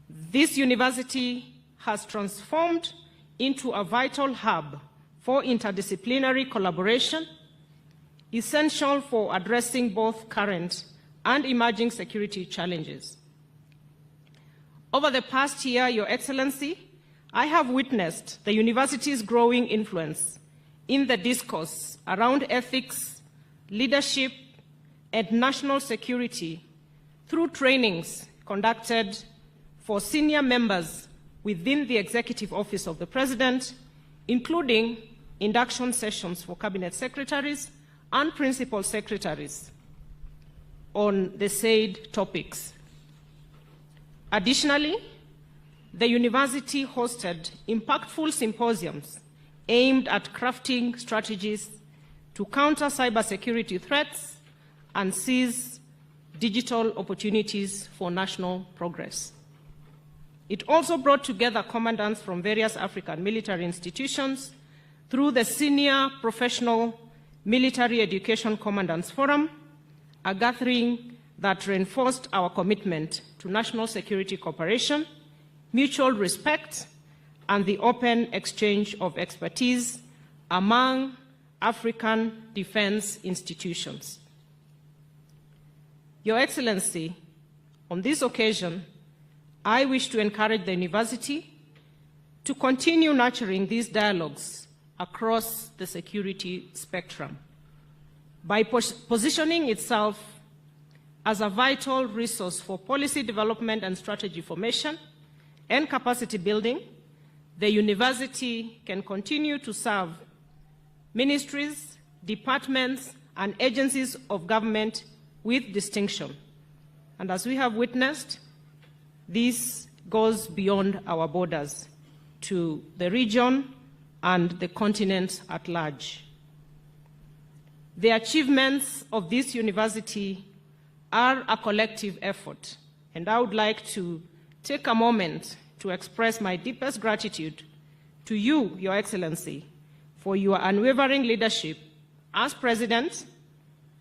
This university has transformed into a vital hub for interdisciplinary collaboration, essential for addressing both current and emerging security challenges. Over the past year, Your Excellency, I have witnessed the university's growing influence in the discourse around ethics, leadership, and national security through trainings conducted for senior members within the Executive Office of the President, including induction sessions for cabinet secretaries and principal secretaries on the said topics. Additionally, the university hosted impactful symposiums aimed at crafting strategies to counter cybersecurity threats and seize digital opportunities for national progress. It also brought together commandants from various African military institutions through the Senior Professional Military Education Commandants Forum, a gathering that reinforced our commitment to national security cooperation, mutual respect, and the open exchange of expertise among African defense institutions. Your Excellency, on this occasion, I wish to encourage the university to continue nurturing these dialogues across the security spectrum by positioning itself as a vital resource for policy development and strategy formation and capacity building. The university can continue to serve ministries, departments, and agencies of government with distinction. And as we have witnessed, this goes beyond our borders to the region and the continent at large. The achievements of this university are a collective effort, and I would like to take a moment to express my deepest gratitude to you, Your Excellency, for your unwavering leadership as President,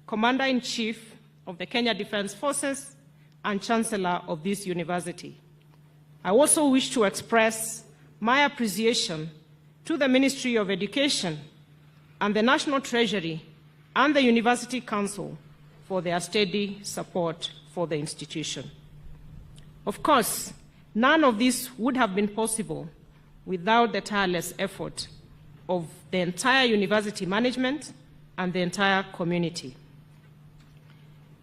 Commander-in-Chief of the Kenya Defense Forces, and Chancellor of this university. I also wish to express my appreciation to the Ministry of Education and the National Treasury and the University Council for their steady support for the institution. Of course, none of this would have been possible without the tireless effort of the entire university management and the entire community.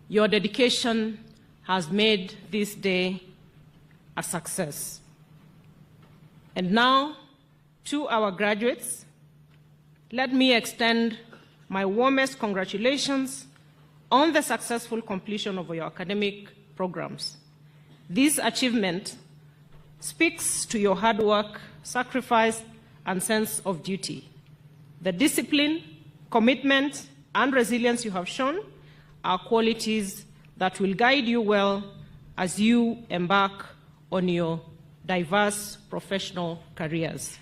Your dedication has made this day a success. And now, to our graduates, let me extend my warmest congratulations on the successful completion of your academic programs. This achievement speaks to your hard work, sacrifice, and sense of duty. The discipline, commitment, and resilience you have shown are qualities that will guide you well as you embark on your diverse professional careers.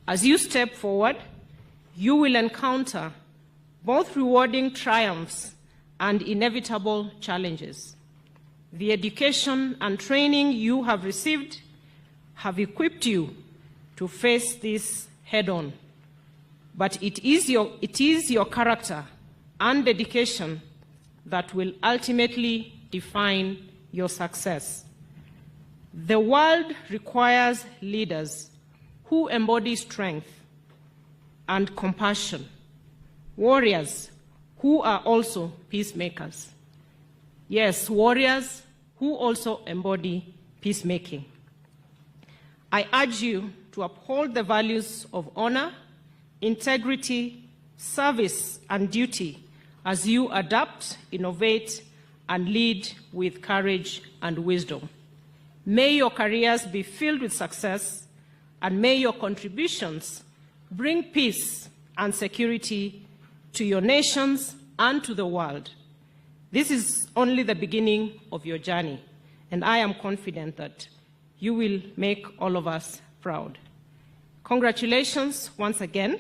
As you step forward, you will encounter both rewarding triumphs and inevitable challenges. The education and training you have received have equipped you to face this head-on. But it is your character and dedication that will ultimately define your success. The world requires leaders who embody strength and compassion, warriors who are also peacemakers. Yes, warriors who also embody peacemaking. I urge you to uphold the values of honor, integrity, service, and duty as you adapt, innovate, and lead with courage and wisdom. May your careers be filled with success, and may your contributions bring peace and security to your nations and to the world. This is only the beginning of your journey, and I am confident that you will make all of us proud. Congratulations once again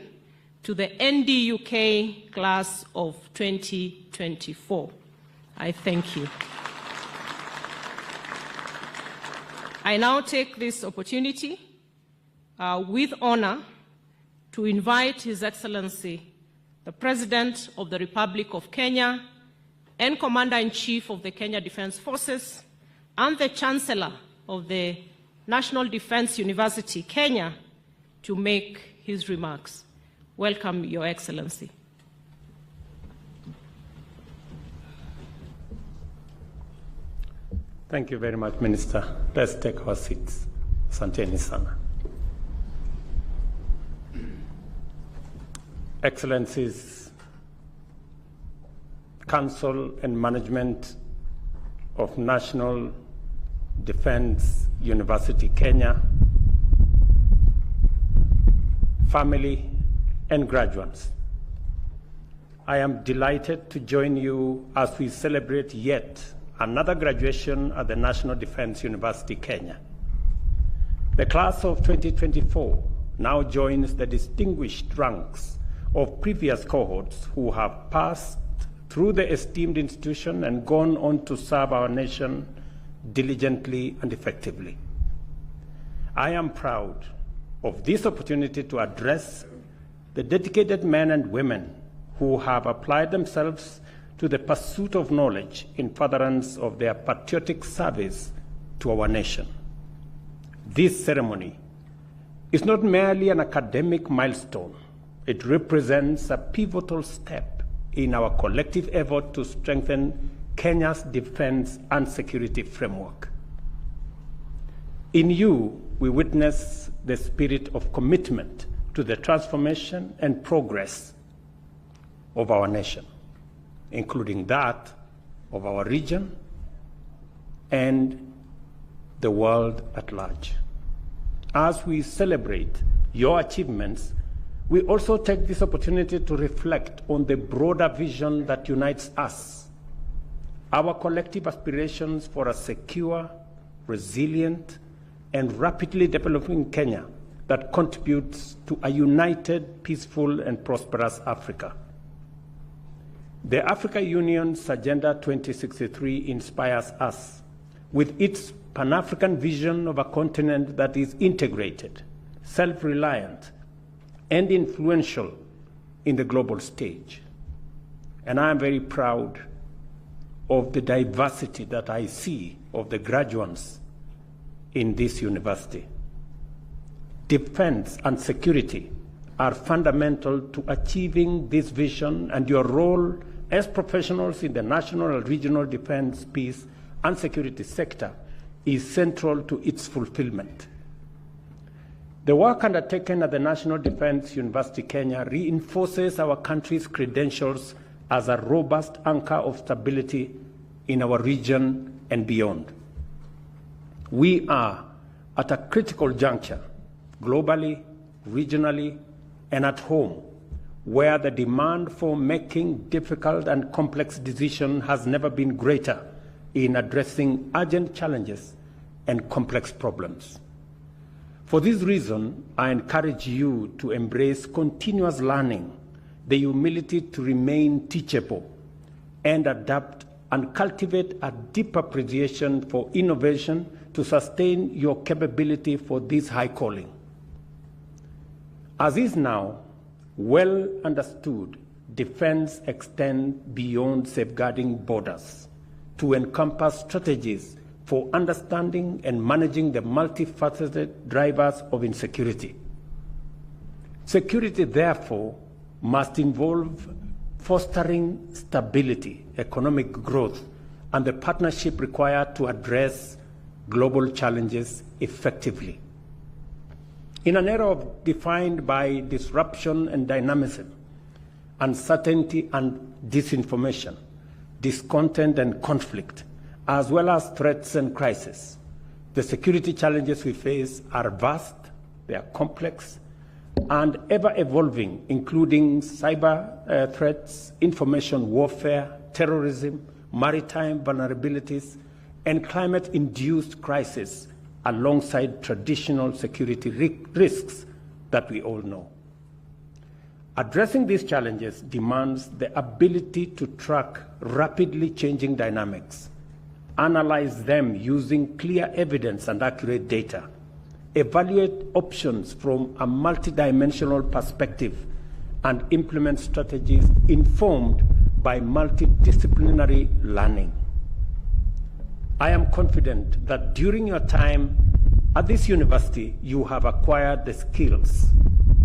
to the NDUK class of 2024. I thank you. I now take this opportunity with honor to invite His Excellency, the President of the Republic of Kenya and Commander-in-Chief of the Kenya Defense Forces and the Chancellor of the National Defense University, Kenya, to make his remarks. Welcome, Your Excellency. Thank you very much, Minister. Let's take our seats. Asanteni sana. Excellencies, Council and Management of National Defense University, Kenya, family, and graduates, I am delighted to join you as we celebrate yet another graduation at the National Defense University, Kenya. The class of 2024 now joins the distinguished ranks of previous cohorts who have passed through the esteemed institution and gone on to serve our nation diligently and effectively. I am proud of this opportunity to address the dedicated men and women who have applied themselves to the pursuit of knowledge in furtherance of their patriotic service to our nation. This ceremony is not merely an academic milestone. It represents a pivotal step in our collective effort to strengthen Kenya's defense and security framework. In you, we witness the spirit of commitment to the transformation and progress of our nation, including that of our region and the world at large. As we celebrate your achievements, we also take this opportunity to reflect on the broader vision that unites us, our collective aspirations for a secure, resilient, and rapidly developing Kenya that contributes to a united, peaceful, and prosperous Africa. The Africa Union's Agenda 2063 inspires us with its Pan-African vision of a continent that is integrated, self-reliant, and influential in the global stage. And I am very proud of the diversity that I see of the graduates in this university. Defense and security are fundamental to achieving this vision, and your role as professionals in the national and regional defense, peace, and security sector is central to its fulfillment. The work undertaken at the National Defense University Kenya reinforces our country's credentials as a robust anchor of stability in our region and beyond. We are at a critical juncture, globally, regionally, and at home, where the demand for making difficult and complex decisions has never been greater in addressing urgent challenges and complex problems. For this reason, I encourage you to embrace continuous learning, the humility to remain teachable, and adapt and cultivate a deep appreciation for innovation to sustain your capability for this high calling. As is now well understood, defense extends beyond safeguarding borders to encompass strategies for understanding and managing the multifaceted drivers of insecurity. Security, therefore, must involve fostering stability, economic growth, and the partnership required to address global challenges effectively. In an era defined by disruption and dynamism, uncertainty and disinformation, discontent and conflict, as well as threats and crises, the security challenges we face are vast, they are complex, and ever-evolving, including cyber threats, information warfare, terrorism, maritime vulnerabilities, and climate-induced crises, alongside traditional security risks that we all know. Addressing these challenges demands the ability to track rapidly changing dynamics, analyze them using clear evidence and accurate data, evaluate options from a multidimensional perspective, and implement strategies informed by multidisciplinary learning. I am confident that during your time at this university, you have acquired the skills,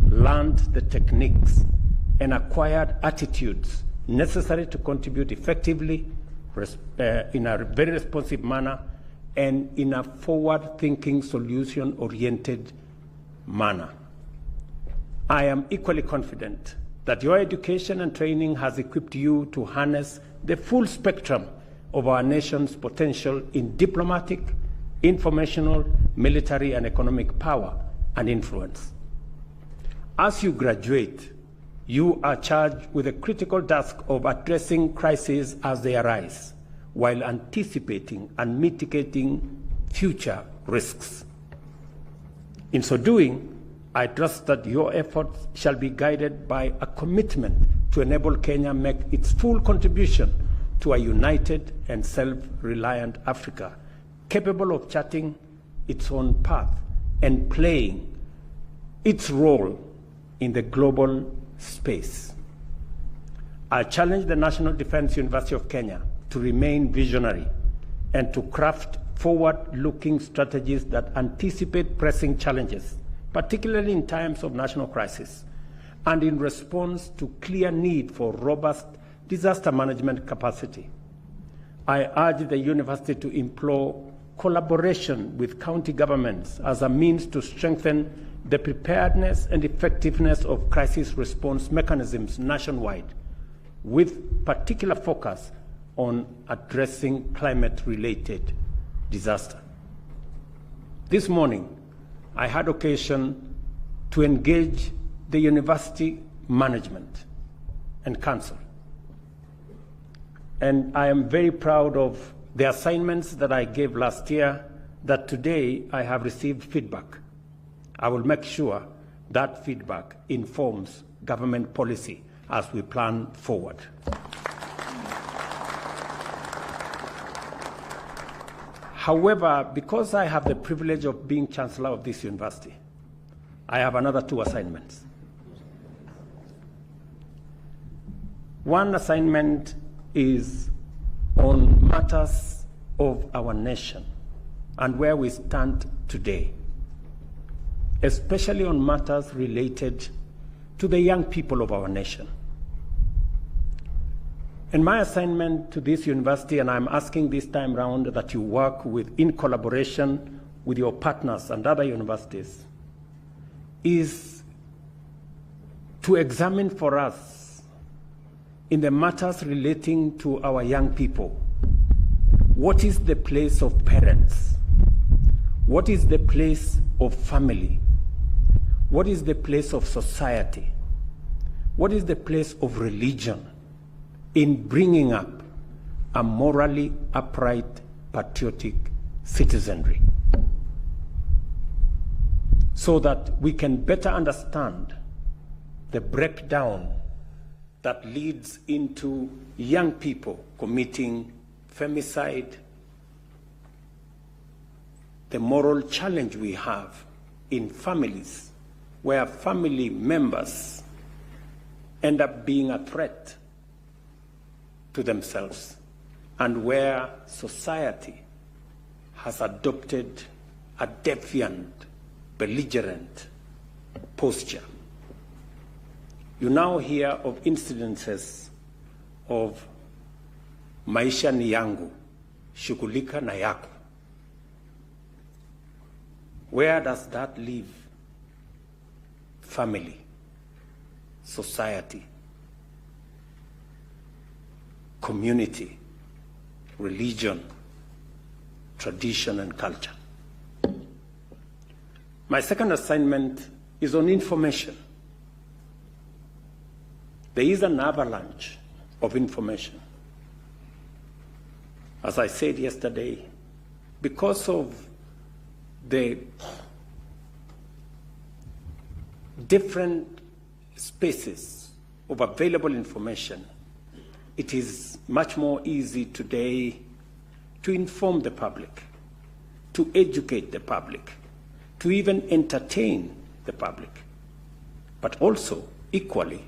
learned the techniques, and acquired attitudes necessary to contribute effectively in a very responsive manner and in a forward-thinking, solution-oriented manner. I am equally confident that your education and training has equipped you to harness the full spectrum of our nation's potential in diplomatic, informational, military, and economic power and influence. As you graduate, you are charged with the critical task of addressing crises as they arise, while anticipating and mitigating future risks. In so doing, I trust that your efforts shall be guided by a commitment to enable Kenya make its full contribution to a united and self-reliant Africa, capable of charting its own path and playing its role in the global space. I challenge the National Defense University of Kenya to remain visionary and to craft forward-looking strategies that anticipate pressing challenges, particularly in times of national crisis, and in response to clear need for robust disaster management capacity. I urge the university to implore collaboration with county governments as a means to strengthen the preparedness and effectiveness of crisis response mechanisms nationwide, with particular focus on addressing climate-related disaster. This morning, I had occasion to engage the university management and council. And I am very proud of the assignments that I gave last year, that today I have received feedback. I will make sure that feedback informs government policy as we plan forward. However, because I have the privilege of being Chancellor of this university, I have another 2 assignments. One assignment is on matters of our nation and where we stand today, especially on matters related to the young people of our nation. And my assignment to this university, and I'm asking this time round that you work in collaboration with your partners and other universities, is to examine for us in the matters relating to our young people, what is the place of parents? What is the place of family? What is the place of society? What is the place of religion in bringing up a morally upright, patriotic citizenry, so that we can better understand the breakdown that leads into young people committing femicide, the moral challenge we have in families where family members end up being a threat to themselves, and where society has adopted a defiant, belligerent posture. You now hear of incidences of maisha ni yangu, shughulika na yako. Where does that leave family, society, community, religion, tradition, and culture? My second assignment is on information. There is an avalanche of information. As I said yesterday, because of the different spaces of available information, it is much more easy today to inform the public, to educate the public, to even entertain the public. But also, equally,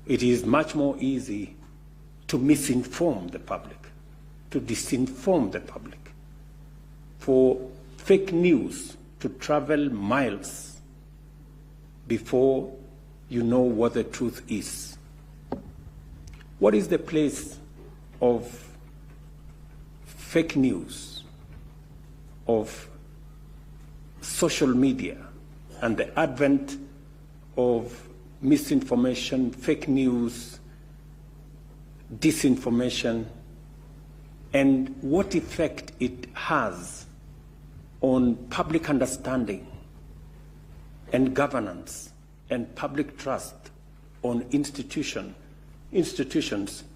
it is much more easy to misinform the public, to disinform the public, for fake news to travel miles before you know what the truth is. What is the place of fake news, of social media, and the advent of misinformation, fake news, disinformation, and what effect it has on public understanding and governance and public trust on institutions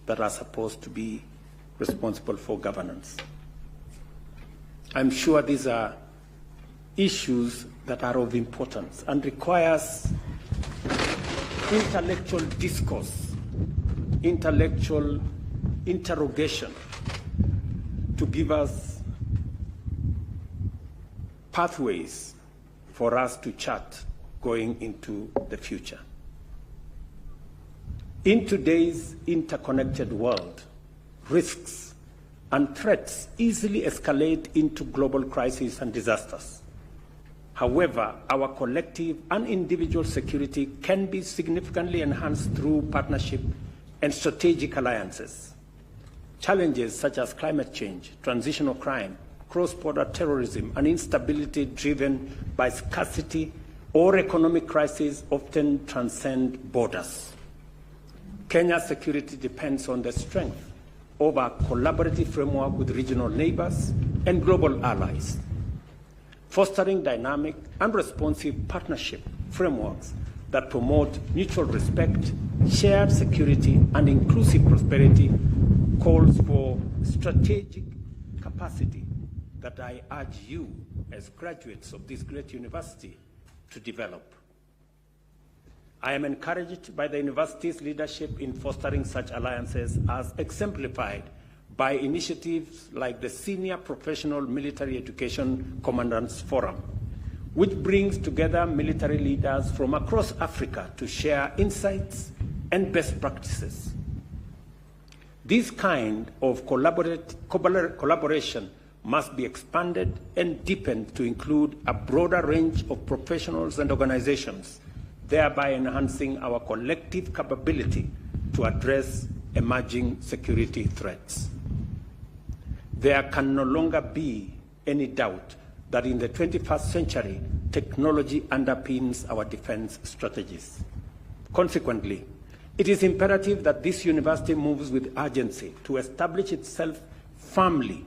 that are supposed to be responsible for governance? I'm sure these are issues that are of importance and requires intellectual discourse, intellectual interrogation to give us pathways for us to chart going into the future. In today's interconnected world, risks and threats easily escalate into global crises and disasters. However, our collective and individual security can be significantly enhanced through partnership and strategic alliances. Challenges such as climate change, transitional crime, cross-border terrorism, and instability driven by scarcity or economic crises often transcend borders. Kenya's security depends on the strength of our collaborative framework with regional neighbors and global allies. Fostering dynamic and responsive partnership frameworks that promote mutual respect, shared security, and inclusive prosperity calls for strategic capacity that I urge you, as graduates of this great university, to develop. I am encouraged by the university's leadership in fostering such alliances as exemplified by initiatives like the Senior Professional Military Education Commandants Forum, which brings together military leaders from across Africa to share insights and best practices. This kind of collaboration must be expanded and deepened to include a broader range of professionals and organizations, thereby enhancing our collective capability to address emerging security threats. There can no longer be any doubt that in the 21st century, technology underpins our defense strategies. Consequently, it is imperative that this university moves with urgency to establish itself firmly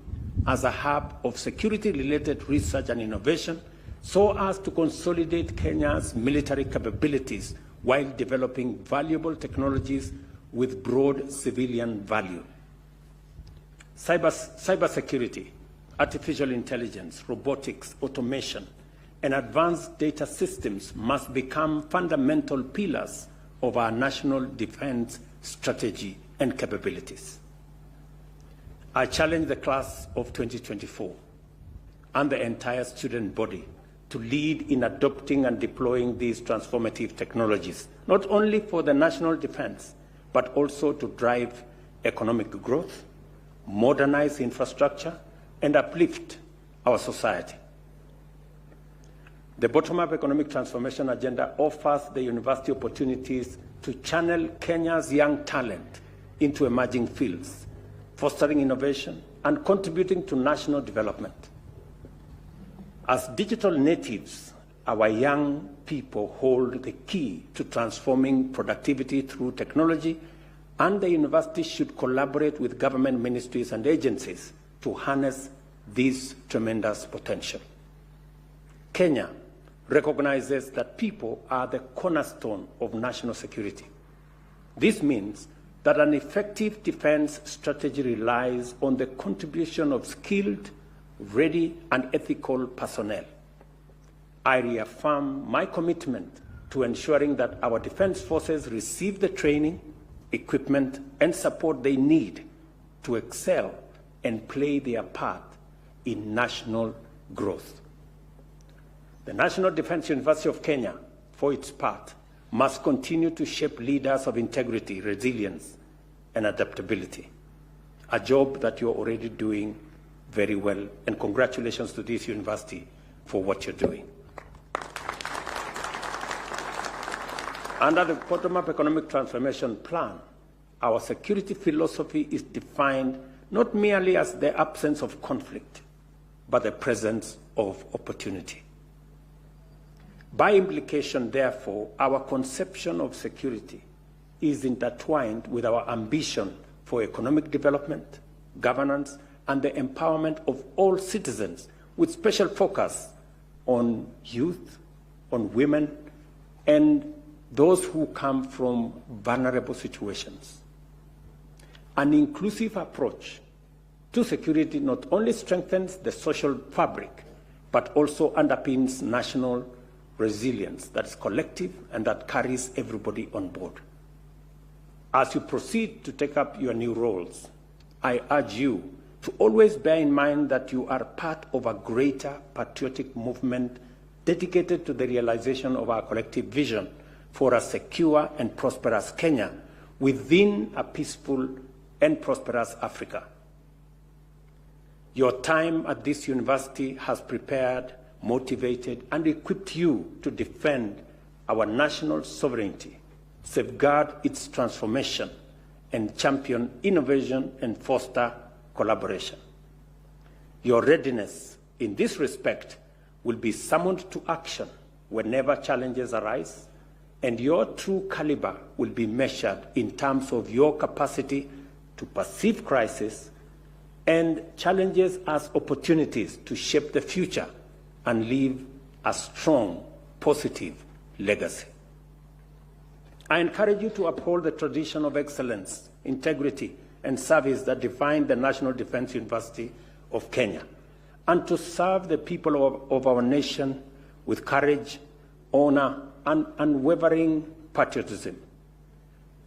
as a hub of security-related research and innovation so as to consolidate Kenya's military capabilities while developing valuable technologies with broad civilian value. Cybersecurity, artificial intelligence, robotics, automation, and advanced data systems must become fundamental pillars of our national defense strategy and capabilities. I challenge the class of 2024 and the entire student body to lead in adopting and deploying these transformative technologies, not only for the national defense, but also to drive economic growth, modernize infrastructure, and uplift our society. The bottom-up economic transformation agenda offers the university opportunities to channel Kenya's young talent into emerging fields, fostering innovation and contributing to national development. As digital natives, our young people hold the key to transforming productivity through technology, and the university should collaborate with government ministries and agencies to harness this tremendous potential. Kenya recognizes that people are the cornerstone of national security. This means that an effective defense strategy relies on the contribution of skilled, ready, and ethical personnel. I reaffirm my commitment to ensuring that our defense forces receive the training, equipment, and support they need to excel and play their part in national growth. The National Defense University of Kenya, for its part, must continue to shape leaders of integrity, resilience, and adaptability, a job that you're already doing very well, and congratulations to this university for what you're doing. Under the bottom-up economic transformation plan, our security philosophy is defined not merely as the absence of conflict, but the presence of opportunity. By implication, therefore, our conception of security is intertwined with our ambition for economic development, governance, and the empowerment of all citizens, with special focus on youth, on women, and those who come from vulnerable situations. An inclusive approach to security not only strengthens the social fabric, but also underpins national resilience that is collective and that carries everybody on board. As you proceed to take up your new roles, I urge you to always bear in mind that you are part of a greater patriotic movement dedicated to the realization of our collective vision for a secure and prosperous Kenya, within a peaceful and prosperous Africa. Your time at this university has prepared, motivated, and equipped you to defend our national sovereignty, safeguard its transformation, and champion innovation and foster collaboration. Your readiness in this respect will be summoned to action whenever challenges arise, and your true caliber will be measured in terms of your capacity to perceive crisis and challenges as opportunities to shape the future and leave a strong, positive legacy. I encourage you to uphold the tradition of excellence, integrity, and service that define the National Defense University of Kenya, and to serve the people of our nation with courage, honor, and unwavering patriotism.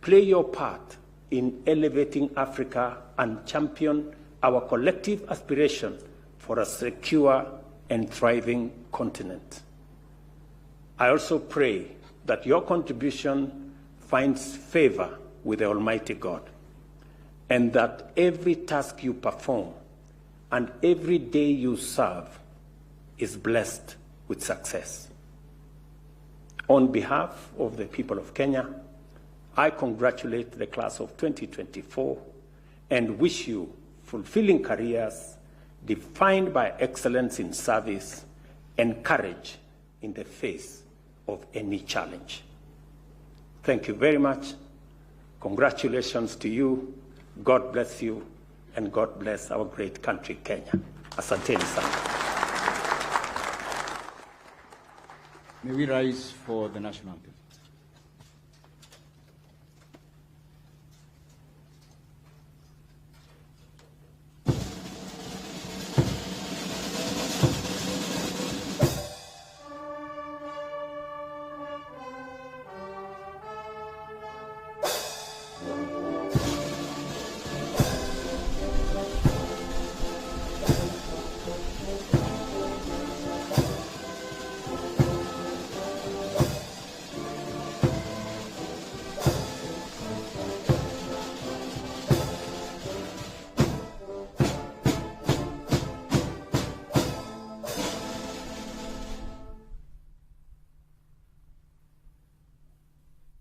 Play your part in elevating Africa and champion our collective aspiration for a secure and thriving continent. I also pray that your contribution finds favor with the Almighty God, and that every task you perform and every day you serve is blessed with success. On behalf of the people of Kenya, I congratulate the class of 2024 and wish you fulfilling careers defined by excellence in service and courage in the face of any challenge. Thank you very much. Congratulations to you. God bless you, and God bless our great country, Kenya. Asanteni sana. May we rise for the national anthem.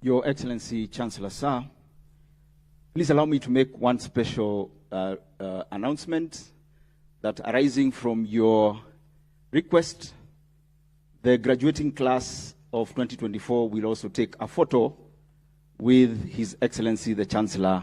Your Excellency, Chancellor Sir, please allow me to make one special announcement that arising from your request, the graduating class of 2024 will also take a photo with His Excellency, the Chancellor